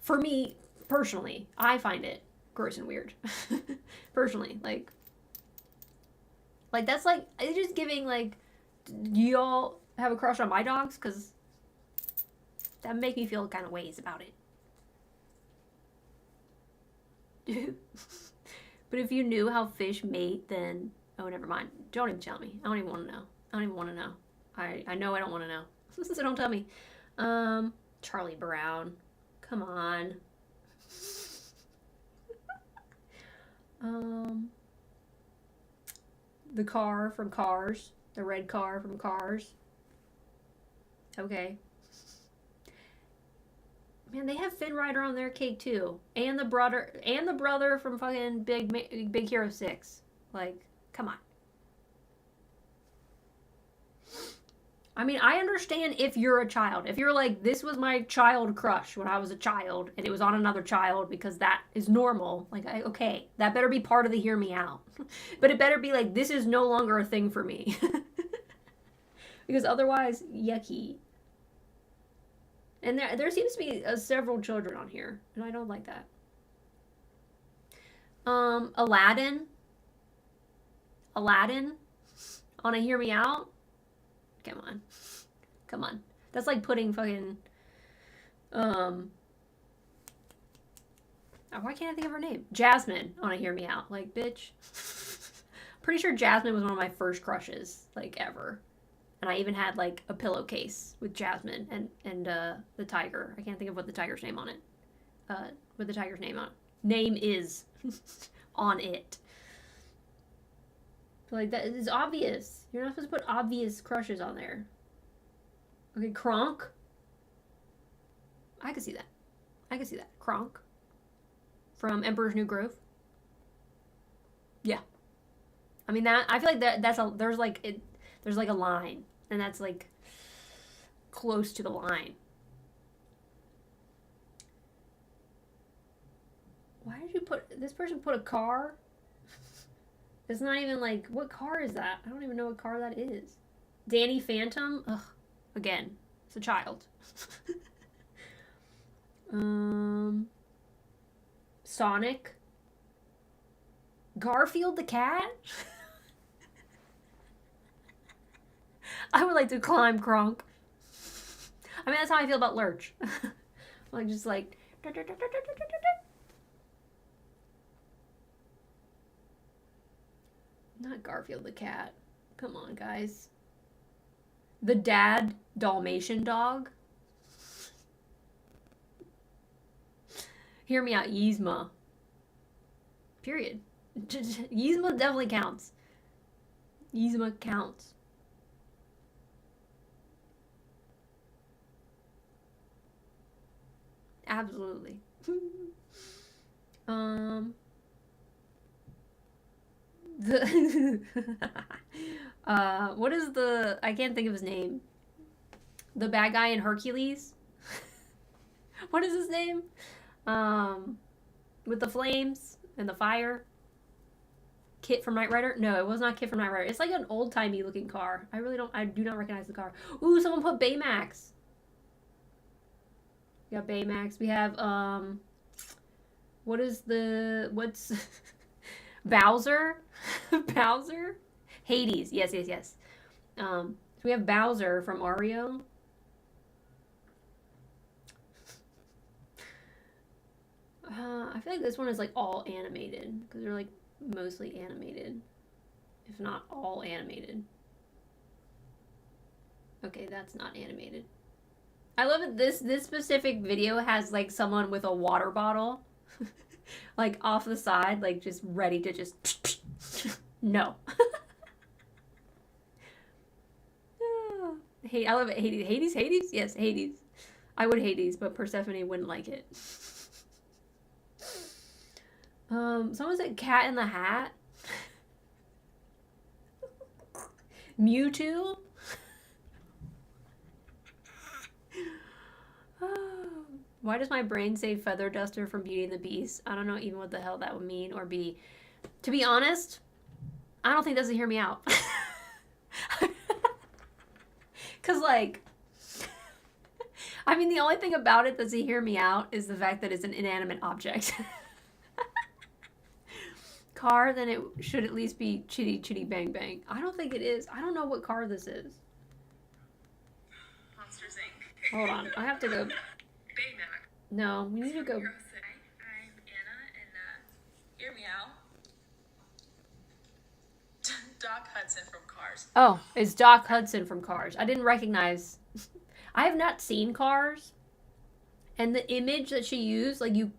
For me, personally, I find it gross and weird. Personally, like that's like, it's just giving, like, do y'all have a crush on my dogs? Because that make me feel kind of ways about it. But if you knew how fish mate, then, oh, never mind. Don't even tell me. I don't even want to know. I don't even want to know. I know I don't want to know. So don't tell me. Charlie Brown. Come on. The car from Cars. The red car from Cars. Okay. Man, they have Finn Rider on their cake too, and the brother from fucking Big Hero 6. Like, come on. I mean, I understand if you're a child. If you're like, this was my child crush when I was a child, and it was on another child because that is normal. Like, okay, that better be part of the hear me out. But it better be like, this is no longer a thing for me. Because otherwise, yucky. And there seems to be several children on here, and I don't like that. Aladdin on a hear me out. Come on. That's like putting fucking why can't I think of her name? Jasmine on a hear me out. Like, bitch. Pretty sure Jasmine was one of my first crushes, like, ever. And I even had, like, a pillowcase with Jasmine and the tiger. I can't think of what the tiger's name on it. What the tiger's name is on it. But, like, that is obvious. You're not supposed to put obvious crushes on there. Okay, Kronk. I could see that. Kronk. From Emperor's New Groove. Yeah. I mean, I feel like there's like a line. And that's, like, close to the line. Why did you this person put a car? It's not even, like, what car is that? I don't even know what car that is. Danny Phantom? Ugh. Again, it's a child. Sonic. Garfield the cat? I would like to climb Kronk. I mean, that's how I feel about Lurch. Like, just like... Not Garfield the cat. Come on, guys. The dad Dalmatian dog. Hear me out, Yzma. Period. Yzma definitely counts. Yzma counts. Absolutely. What is I can't think of his name. The bad guy in Hercules? What is his name? With the flames and the fire? Kit from Knight Rider? No, it was not Kit from Knight Rider. It's like an old-timey looking car. I do not recognize the car. Ooh, someone put Baymax. We got Baymax. We have, what's Bowser? Bowser? Hades. Yes. So we have Bowser from Mario. I feel like this one is like all animated because they're like mostly animated, if not all animated. Okay, that's not animated. I love it. This specific video has like someone with a water bottle, like off the side, like just ready to just no. Hey, I love it. Hades? Yes, Hades. I would Hades, but Persephone wouldn't like it. Someone said Cat in the Hat. Mewtwo? Why does my brain say Feather Duster from Beauty and the Beast? I don't know even what the hell that would mean or be. To be honest, I don't think that's a hear me out. Because, like, I mean, the only thing about it that's a hear me out is the fact that it's an inanimate object. Car, then it should at least be Chitty Chitty Bang Bang. I don't think it is. I don't know what car this is. Monsters Inc. Hold on. I have to go. Baymax. No, we need to go. I'm Anna, and hear me out. Dog Doc Hudson from Cars. Oh, it's Doc Hudson from Cars. I didn't recognize. I have not seen Cars. And the image that she used, like you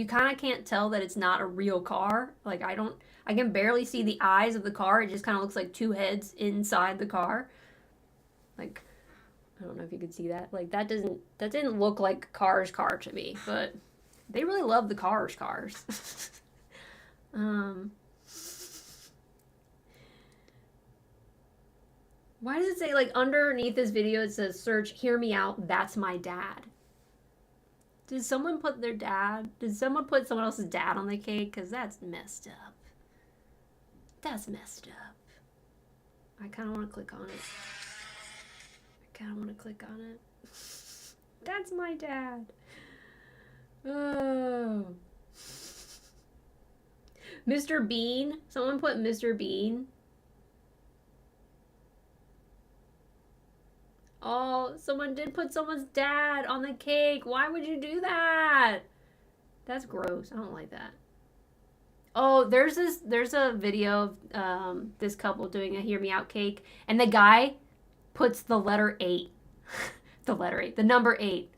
kind of can't tell that it's not a real car. Like I can barely see the eyes of the car. It just kind of looks like two heads inside the car. Like I don't know if you could see that. Like that didn't look like Cars car to me, but they really love the Cars. Why does it say, like, underneath this video it says search "Hear Me Out, That's My Dad"? Did someone put someone put someone else's dad on the cake? Because that's messed up. That's messed up. I kind of want to click on it. That's my dad. Oh. Mr. Bean. Someone put Mr. Bean. Oh, someone did put someone's dad on the cake. Why would you do that? That's gross. I don't like that. Oh, there's a video of this couple doing a Hear Me Out cake, and the guy puts the letter 8. The number 8.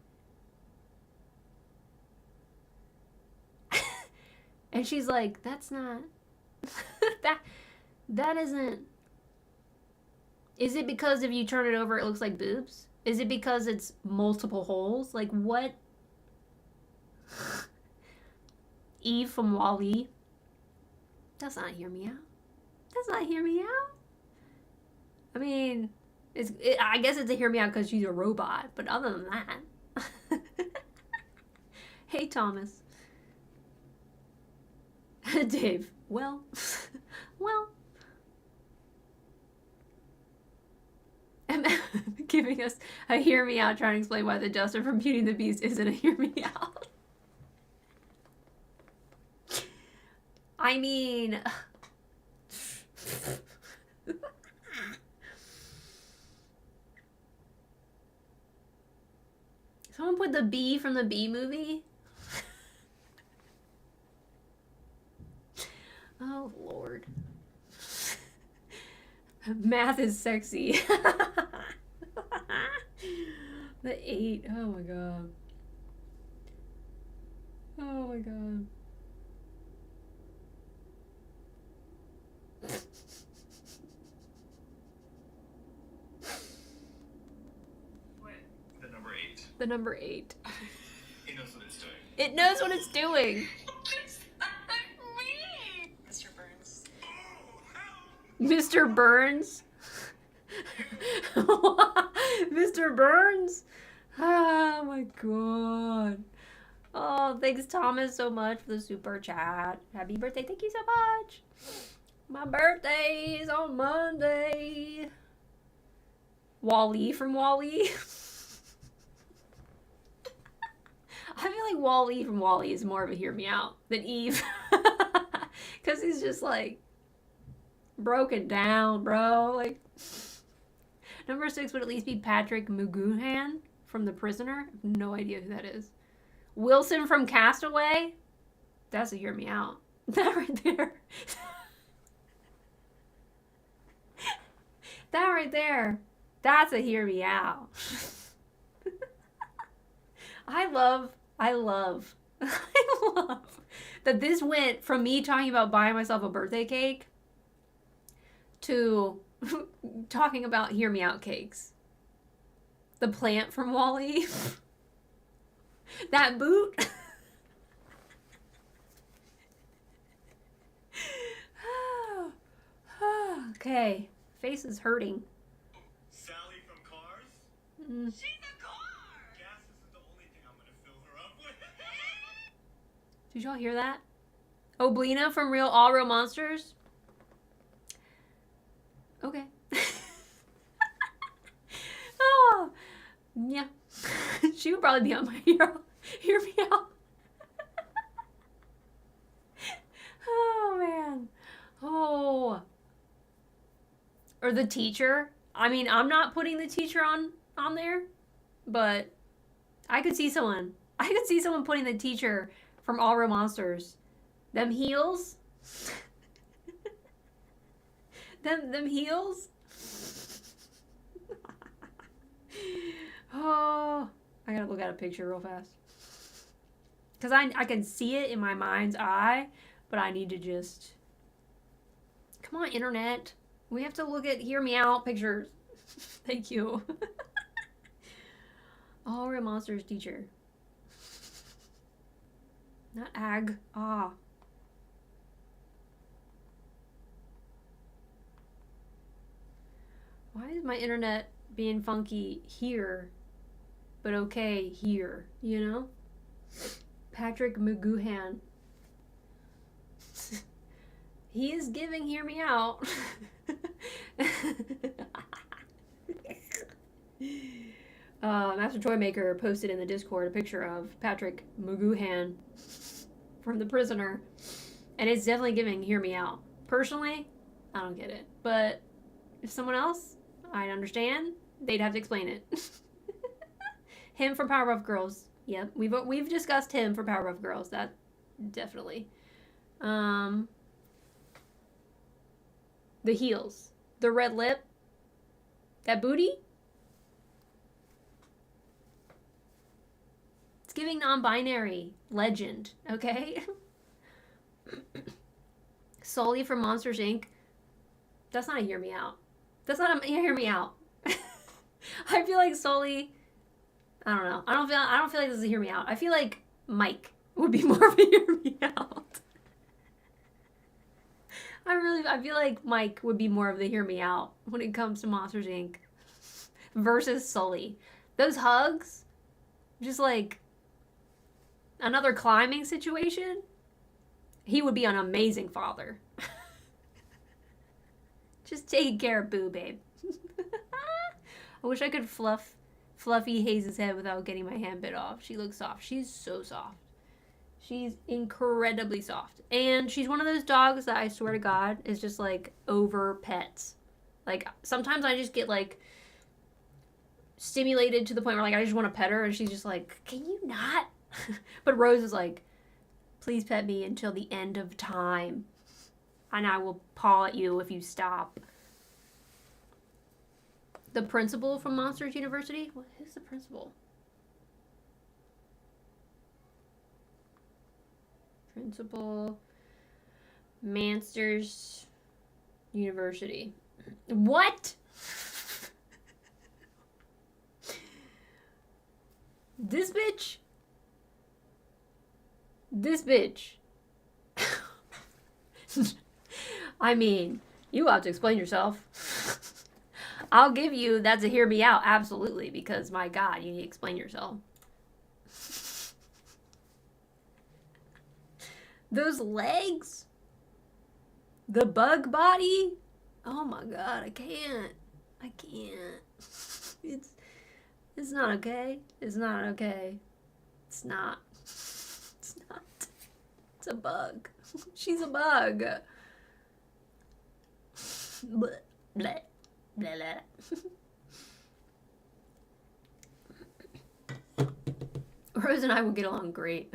And she's like, that's not that isn't. Is it because if you turn it over it looks like boobs? Is it because it's multiple holes? Like what? Eve from Wall-E. That's not Hear Me Out. That's not Hear Me Out. I mean, I guess it's a Hear Me Out because she's a robot. But other than that. Hey, Thomas. Dave. Well. Giving us a Hear Me Out, trying to explain why the duster from Beauty and the Beast isn't a Hear Me Out. I mean, someone put the bee from the Bee Movie. Oh, Lord. Math is sexy. The 8. Oh my god. Oh my god. Wait, the number 8. The number 8. It knows what it's doing. It knows what it's doing. Mr. Burns. Mr. Burns? Mr. Burns? Oh my god. Oh, thanks Thomas so much for the super chat. Happy birthday. Thank you so much. My birthday is on Monday. Wall-E from Wall-E. I feel like Wall-E from Wall-E is more of a Hear Me Out than Eve. Because he's just like broken down, bro. Like, number 6 would at least be Patrick McGoohan from The Prisoner. I have no idea who that is. Wilson from Castaway. That's a Hear Me Out. That right there. That right there. That's a Hear Me Out. I love that this went from me talking about buying myself a birthday cake to talking about Hear Me Out cakes. The plant from Wall-E. That boot. Okay. Face is hurting. Sally from Cars? Mm. She's a car! Gas isn't the only thing I'm gonna fill her up with. Did y'all hear that? Oblina from All Real Monsters? Okay. Oh, yeah. She would probably be on my Hear Me Out. Oh, man. Oh. Or the teacher. I mean, I'm not putting the teacher on there, but I could see someone. I could see someone putting the teacher from All Real Monsters. Them heels. Them heels? Oh, I gotta look at a picture real fast. Because I can see it in my mind's eye, but I need to just... Come on, internet. We have to look at hear me out pictures. Thank you. Oh, Real Monsters teacher. Not ag. Ah. Why is my internet being funky here, but okay here, you know? Patrick McGoohan. He is giving hear me out. Master Toy Maker posted in the Discord a picture of Patrick McGoohan from The Prisoner, and it's definitely giving hear me out. Personally, I don't get it, but if someone else, I'd understand. They'd have to explain it. Him from Powerpuff Girls. Yep, we've discussed him for Powerpuff Girls. That definitely. The heels, the red lip, that booty. It's giving non-binary legend. Okay. Sully from Monsters Inc. That's not a hear me out. That's not a hear me out. I feel like Sully. I don't know. I don't feel like this is a hear me out. I feel like Mike would be more of a hear me out. I feel like Mike would be more of the hear me out when it comes to Monsters Inc. versus Sully. Those hugs, just like another climbing situation. He would be an amazing father. Just taking care of Boo, babe. I wish I could fluffy Haze's head without getting my hand bit off. She looks soft. She's so soft. She's incredibly soft. And she's one of those dogs that I swear to God is just like over pets. Like sometimes I just get like stimulated to the point where like I just want to pet her and she's just like, can you not? But Rose is like, please pet me until the end of time. And I will paw at you if you stop. The principal from Monsters University? Who's the principal? Principal Monsters University. What? This bitch? This bitch. I mean, you have to explain yourself. I'll give you that's a hear me out, absolutely, because my God, you need to explain yourself. Those legs, the bug body. Oh my God, I can't. It's not okay. It's not okay. It's not. It's not. It's a bug. She's a bug. Blah, blah, blah, blah. Rose and I would get along great.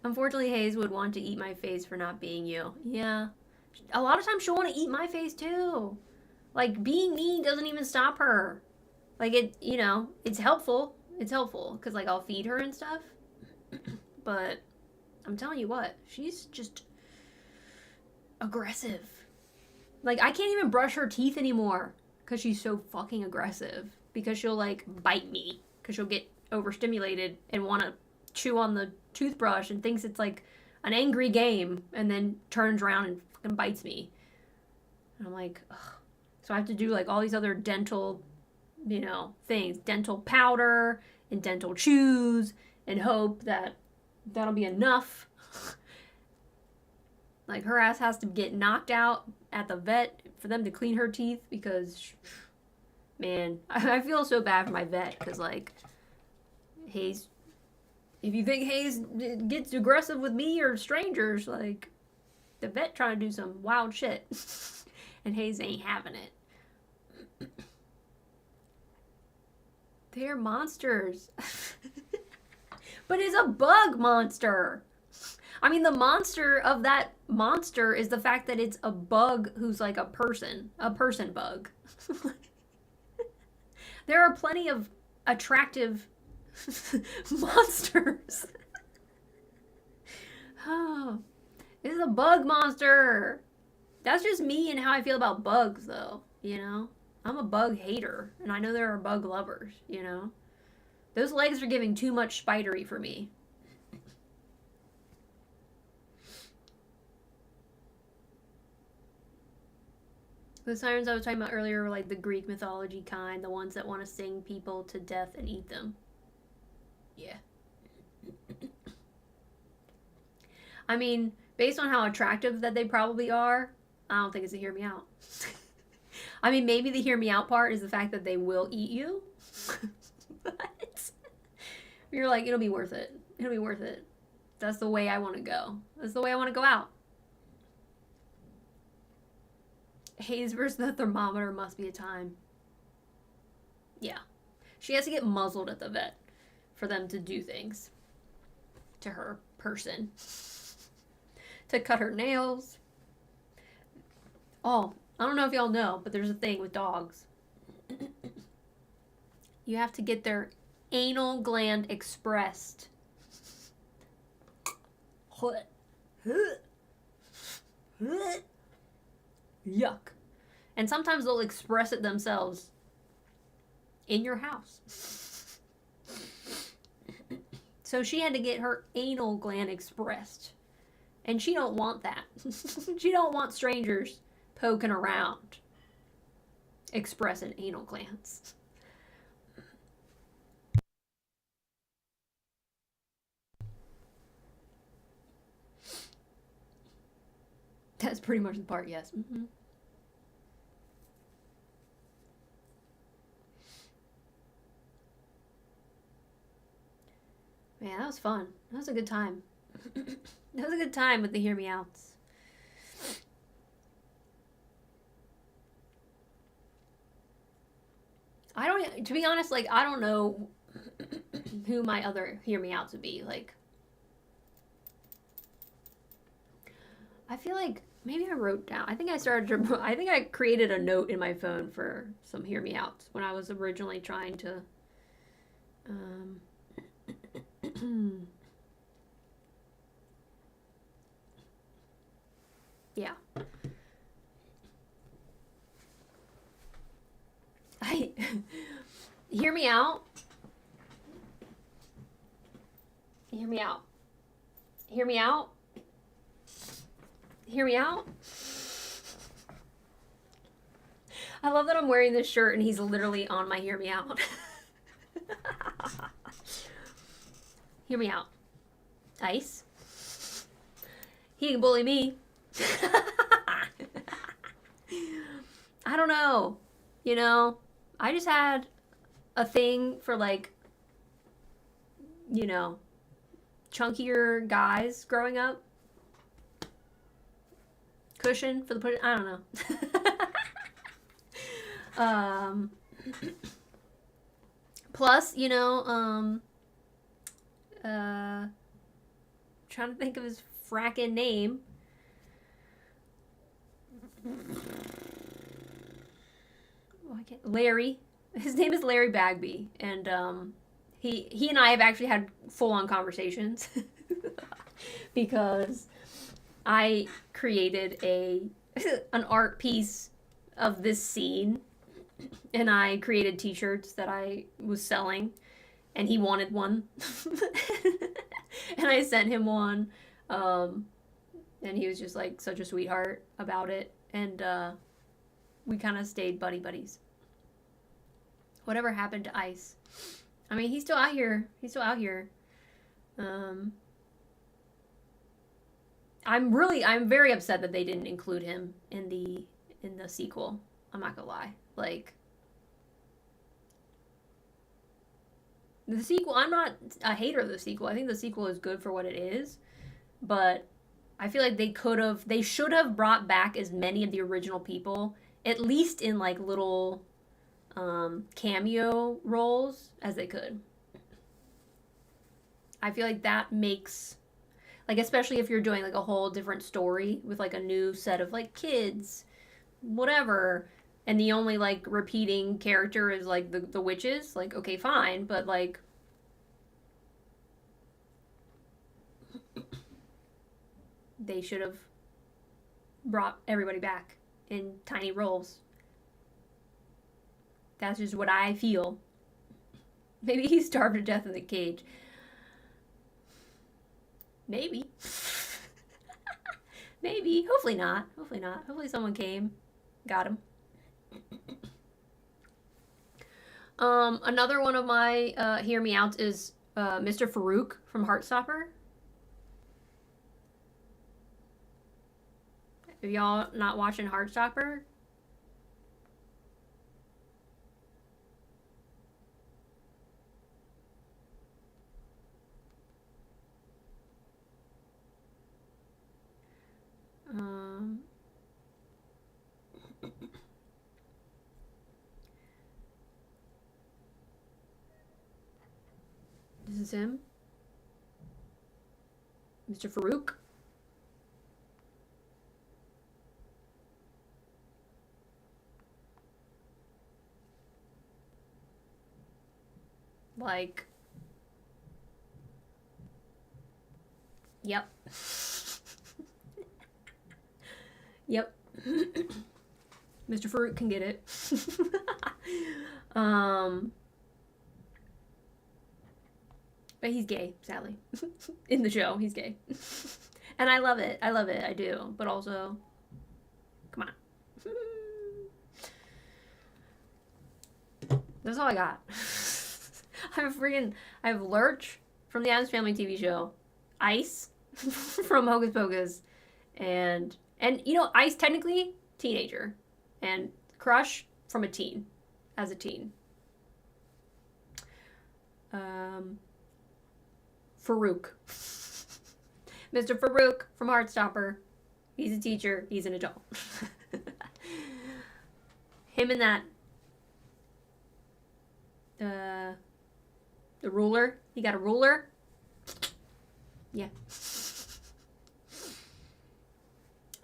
Unfortunately, Hayes would want to eat my face for not being you. Yeah. A lot of times she'll want to eat my face too. Like, being me doesn't even stop her. Like, it, you know, it's helpful. It's helpful. Because, like, I'll feed her and stuff. But I'm telling you what, she's just aggressive. Like, I can't even brush her teeth anymore because she's so fucking aggressive. Because she'll, like, bite me. Because she'll get overstimulated and want to chew on the toothbrush and thinks it's, like, an angry game. And then turns around and fucking bites me. And I'm like, ugh. So I have to do, like, all these other dental, you know, things. Dental powder and dental chews. And hope that that'll be enough. Like, her ass has to get knocked out at the vet for them to clean her teeth because, man, I feel so bad for my vet because, like, Hayes, if you think Hayes gets aggressive with me or strangers, like, the vet trying to do some wild shit and Hayes ain't having it. They're monsters. But it's a bug monster. I mean, the monster of that monster is the fact that it's a bug who's like a person bug. There are plenty of attractive monsters. Oh, this is a bug monster. That's just me and how I feel about bugs, though, you know? I'm a bug hater, and I know there are bug lovers, you know? Those legs are giving too much spidery for me. The sirens I was talking about earlier were like the Greek mythology kind, the ones that want to sing people to death and eat them. Yeah. I mean, based on how attractive that they probably are, I don't think it's a hear me out. I mean, maybe the hear me out part is the fact that they will eat you. But you're like, it'll be worth it. It'll be worth it. That's the way I want to go. That's the way I want to go out. Haze versus the thermometer must be a time. Yeah. She has to get muzzled at the vet for them to do things to her person. To cut her nails. Oh, I don't know if y'all know, but there's a thing with dogs. You have to get their anal gland expressed. Yuck. And sometimes they'll express it themselves in your house. So she had to get her anal gland expressed. And she don't want that. She don't want strangers poking around expressing anal glands. That's pretty much the part, yes. Mm-hmm. Man, that was fun. That was a good time. That was a good time with the hear me outs. I don't, to be honest, like, I don't know who my other hear me outs would be. Like, I feel like maybe I wrote down, I think I created a note in my phone for some hear me outs when I was originally trying to, yeah. Hear me out. Hear me out. Hear me out. Hear me out. I love that I'm wearing this shirt and he's literally on my hear me out. Hear me out. Ice. He can bully me. I don't know. You know, I just had a thing for, like, you know, chunkier guys growing up. Cushion for the pudding. I don't know. Plus, you know, trying to think of his frackin' name. Larry. His name is Larry Bagby, and he and I have actually had full-on conversations because I created an art piece of this scene, and I created t-shirts that I was selling, and he wanted one. And I sent him one, and he was just like such a sweetheart about it, and we kind of stayed buddies. Whatever happened to Ice? I mean, he's still out here. I'm very upset that they didn't include him in the sequel. I'm not gonna lie. Like, the sequel, I'm not a hater of the sequel. I think the sequel is good for what it is, but I feel like they should have brought back as many of the original people, at least in like little cameo roles as they could. I feel like that makes, Like, especially if you're doing like a whole different story with like a new set of like kids, whatever, and the only like repeating character is like the witches, like, okay, fine, but like they should have brought everybody back in tiny roles. That's just what I feel. Maybe he starved to death in the cage. Maybe. Maybe. Hopefully not. Hopefully not. Hopefully someone came. Got him. Another one of my hear me outs is Mr. Farouk from Heartstopper. If y'all not watching Heartstopper, this is him, Mr. Farouk. Like, yep. Yep. Mr. Farouk can get it. But he's gay, sadly. In the show, he's gay. And I love it. I love it. I do. But also, come on. That's all I got. I have Lurch from the Addams Family TV show, Ice from Hocus Pocus, and you know, Ice technically teenager, and Crush from a teen, as a teen. Farouk. Mr. Farouk from Heartstopper. He's a teacher, he's an adult. Him and that the ruler. He got a ruler. Yeah.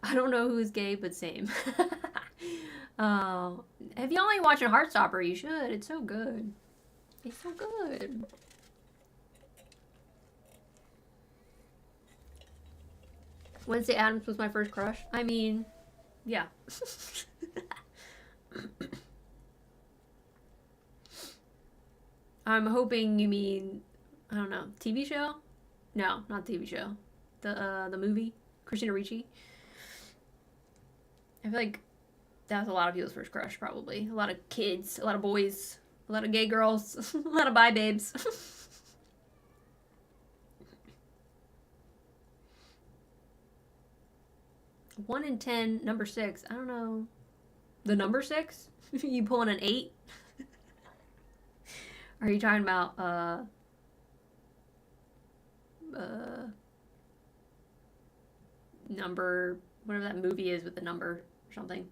I don't know who's gay, but same. If y'all ain't watching Heartstopper, you should. It's so good. It's so good. Wednesday Addams was my first crush. I mean, yeah. I'm hoping you mean, I don't know, TV show? No, not TV show. The movie, Christina Ricci. I feel like that was a lot of people's first crush, probably. A lot of kids, a lot of boys, a lot of gay girls, a lot of bi babes. 1 in 10, number 6. I don't know. The number 6? You pulling an 8? Are you talking about, number, whatever that movie is with the number or something?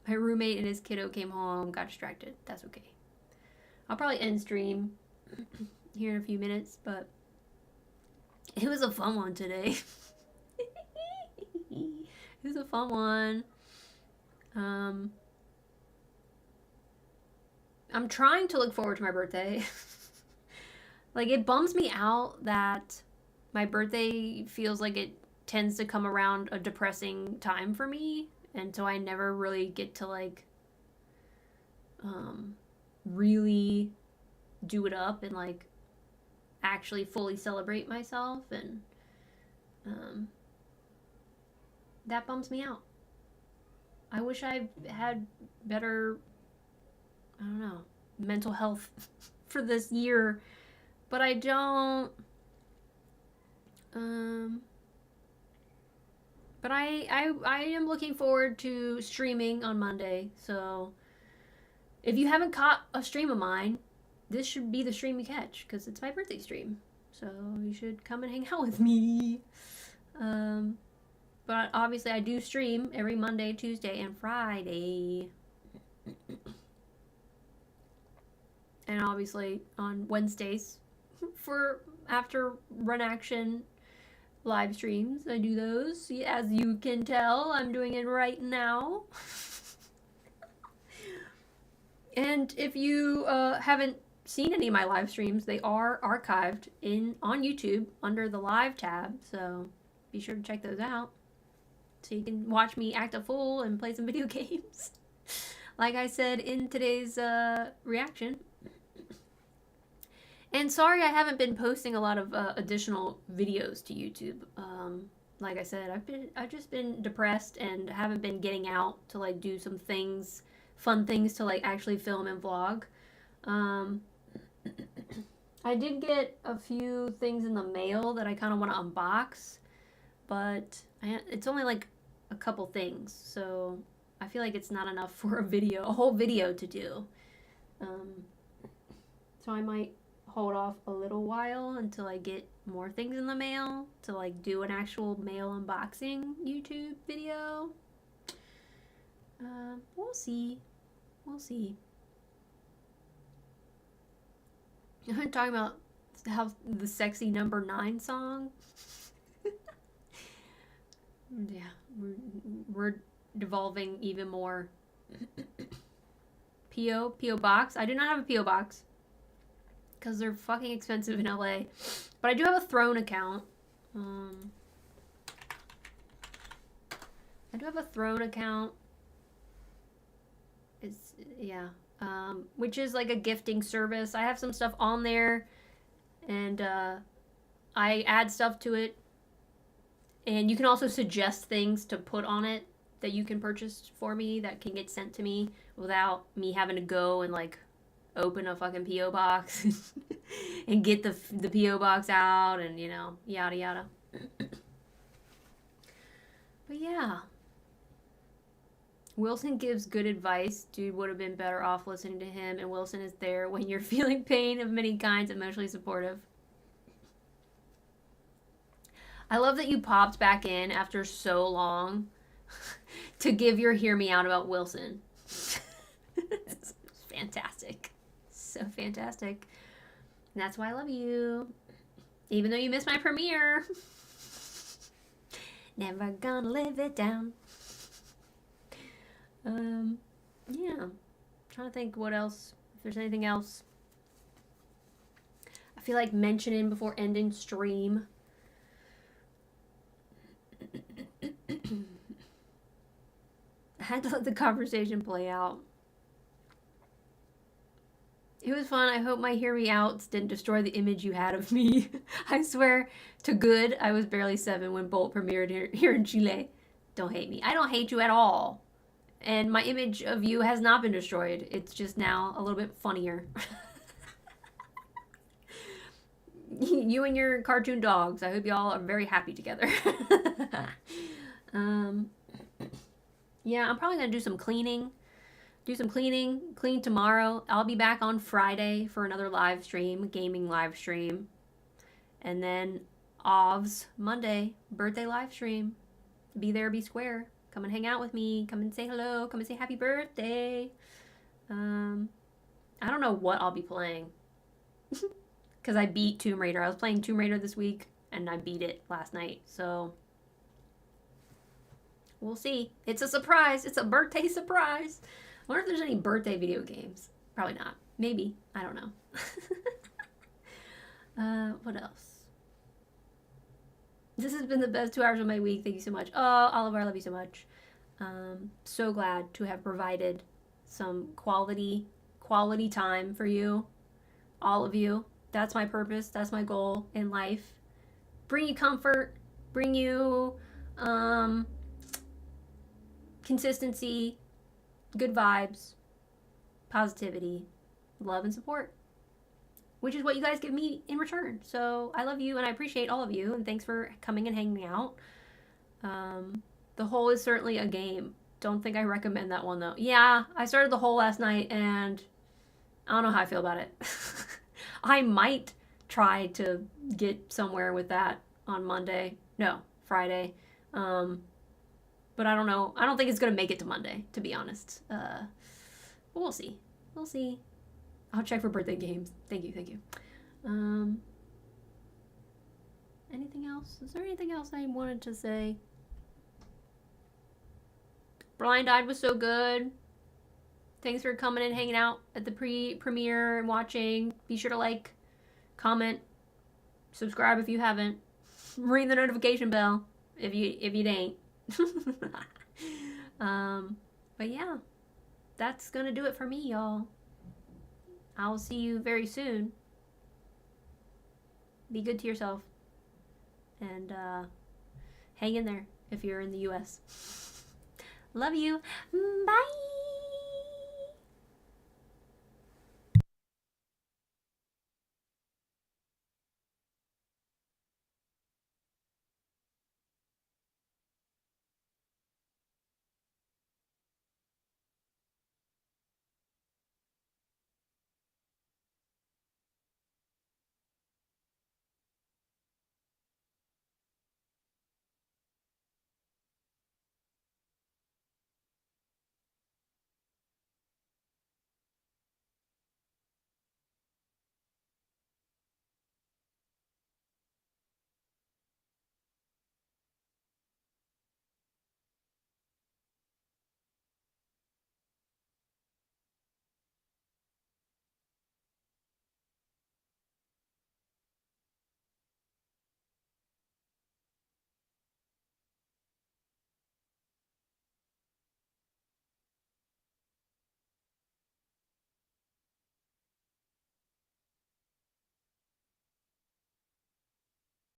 My roommate and his kiddo came home, got distracted. That's okay. I'll probably end stream here in a few minutes, but it was a fun one today. It was a fun one. I'm trying to look forward to my birthday. Like, it bums me out that my birthday feels like it tends to come around a depressing time for me, and so I never really get to, like, really do it up and, like, actually fully celebrate myself, and that bums me out. I wish I had better, I don't know, mental health for this year, but I don't. But I am looking forward to streaming on Monday, so if you haven't caught a stream of mine, this should be the stream you catch, because it's my birthday stream, so you should come and hang out with me. But obviously I do stream every Monday, Tuesday, and Friday. And obviously on Wednesdays for after Renaction live streams. I do those. As you can tell, I'm doing it right now. And if you haven't seen any of my live streams, they are archived on YouTube under the live tab, so be sure to check those out so you can watch me act a fool and play some video games like I said in today's reaction. And sorry I haven't been posting a lot of additional videos to YouTube. Like I said, I've just been depressed and haven't been getting out to like do some things, fun things to like actually film and vlog. I did get a few things in the mail that I kind of want to unbox, but it's only like a couple things, so I feel like it's not enough for a whole video to do. So I might hold off a little while until I get more things in the mail to like do an actual mail unboxing YouTube video. We'll see. We'll see. I'm talking about how the sexy number 9 song. Yeah, we're devolving even more. P.O. box. I do not have a P.O. box because they're fucking expensive in LA. But I do have a Throne account. I do have a Throne account. It's, yeah. Which is like a gifting service. I have some stuff on there, and I add stuff to it. And you can also suggest things to put on it that you can purchase for me that can get sent to me without me having to go and like open a fucking P.O. box and get the P.O. box out and, you know, yada yada. But yeah. Wilson gives good advice. Dude would have been better off listening to him, and Wilson is there when you're feeling pain of many kinds, emotionally supportive. I love that you popped back in after so long to give your hear me out about Wilson. It's fantastic. So fantastic. And that's why I love you. Even though you missed my premiere. Never gonna live it down. Yeah. Trying to think what else, if there's anything else I feel like mentioning before ending stream. I had to let the conversation play out. It was fun. I hope my hear me outs didn't destroy the image you had of me. I swear to good, I was barely 7 when Bolt premiered here in Chile. Don't hate me. I don't hate you at all. And my image of you has not been destroyed. It's just now a little bit funnier. You and your cartoon dogs. I hope y'all are very happy together. Yeah, I'm probably going to do some cleaning. Clean tomorrow. I'll be back on Friday for another live stream, gaming live stream. And then OVS Monday, birthday live stream. Be there, be square. Come and hang out with me. Come and say hello. Come and say happy birthday. I don't know what I'll be playing. Because I beat Tomb Raider. I was playing Tomb Raider this week, and I beat it last night. So, we'll see. It's a surprise. It's a birthday surprise. I wonder if there's any birthday video games. Probably not. Maybe. I don't know. What else? This has been the best 2 hours of my week. Thank you so much. Oh, Oliver, I love you so much. So glad to have provided some quality time for you. All of you. That's my purpose. That's my goal in life. Bring you comfort. Bring you consistency, good vibes, positivity, love, and support. Which is what you guys give me in return. So I love you and I appreciate all of you. And thanks for coming and hanging out. The Hole is certainly a game. Don't think I recommend that one though. Yeah, I started The Hole last night and I don't know how I feel about it. I might try to get somewhere with that on Monday. No, Friday. But I don't know. I don't think it's going to make it to Monday, to be honest. But we'll see. We'll see. I'll check for birthday games. Thank you. Anything else? Is there anything else I wanted to say? Blind Eyed was so good. Thanks for coming and hanging out at the premiere and watching. Be sure to like, comment, subscribe if you haven't. Ring the notification bell if you ain't. But yeah, that's gonna do it for me, y'all. I'll see you very soon. Be good to yourself. And hang in there if you're in the US. Love you. Bye.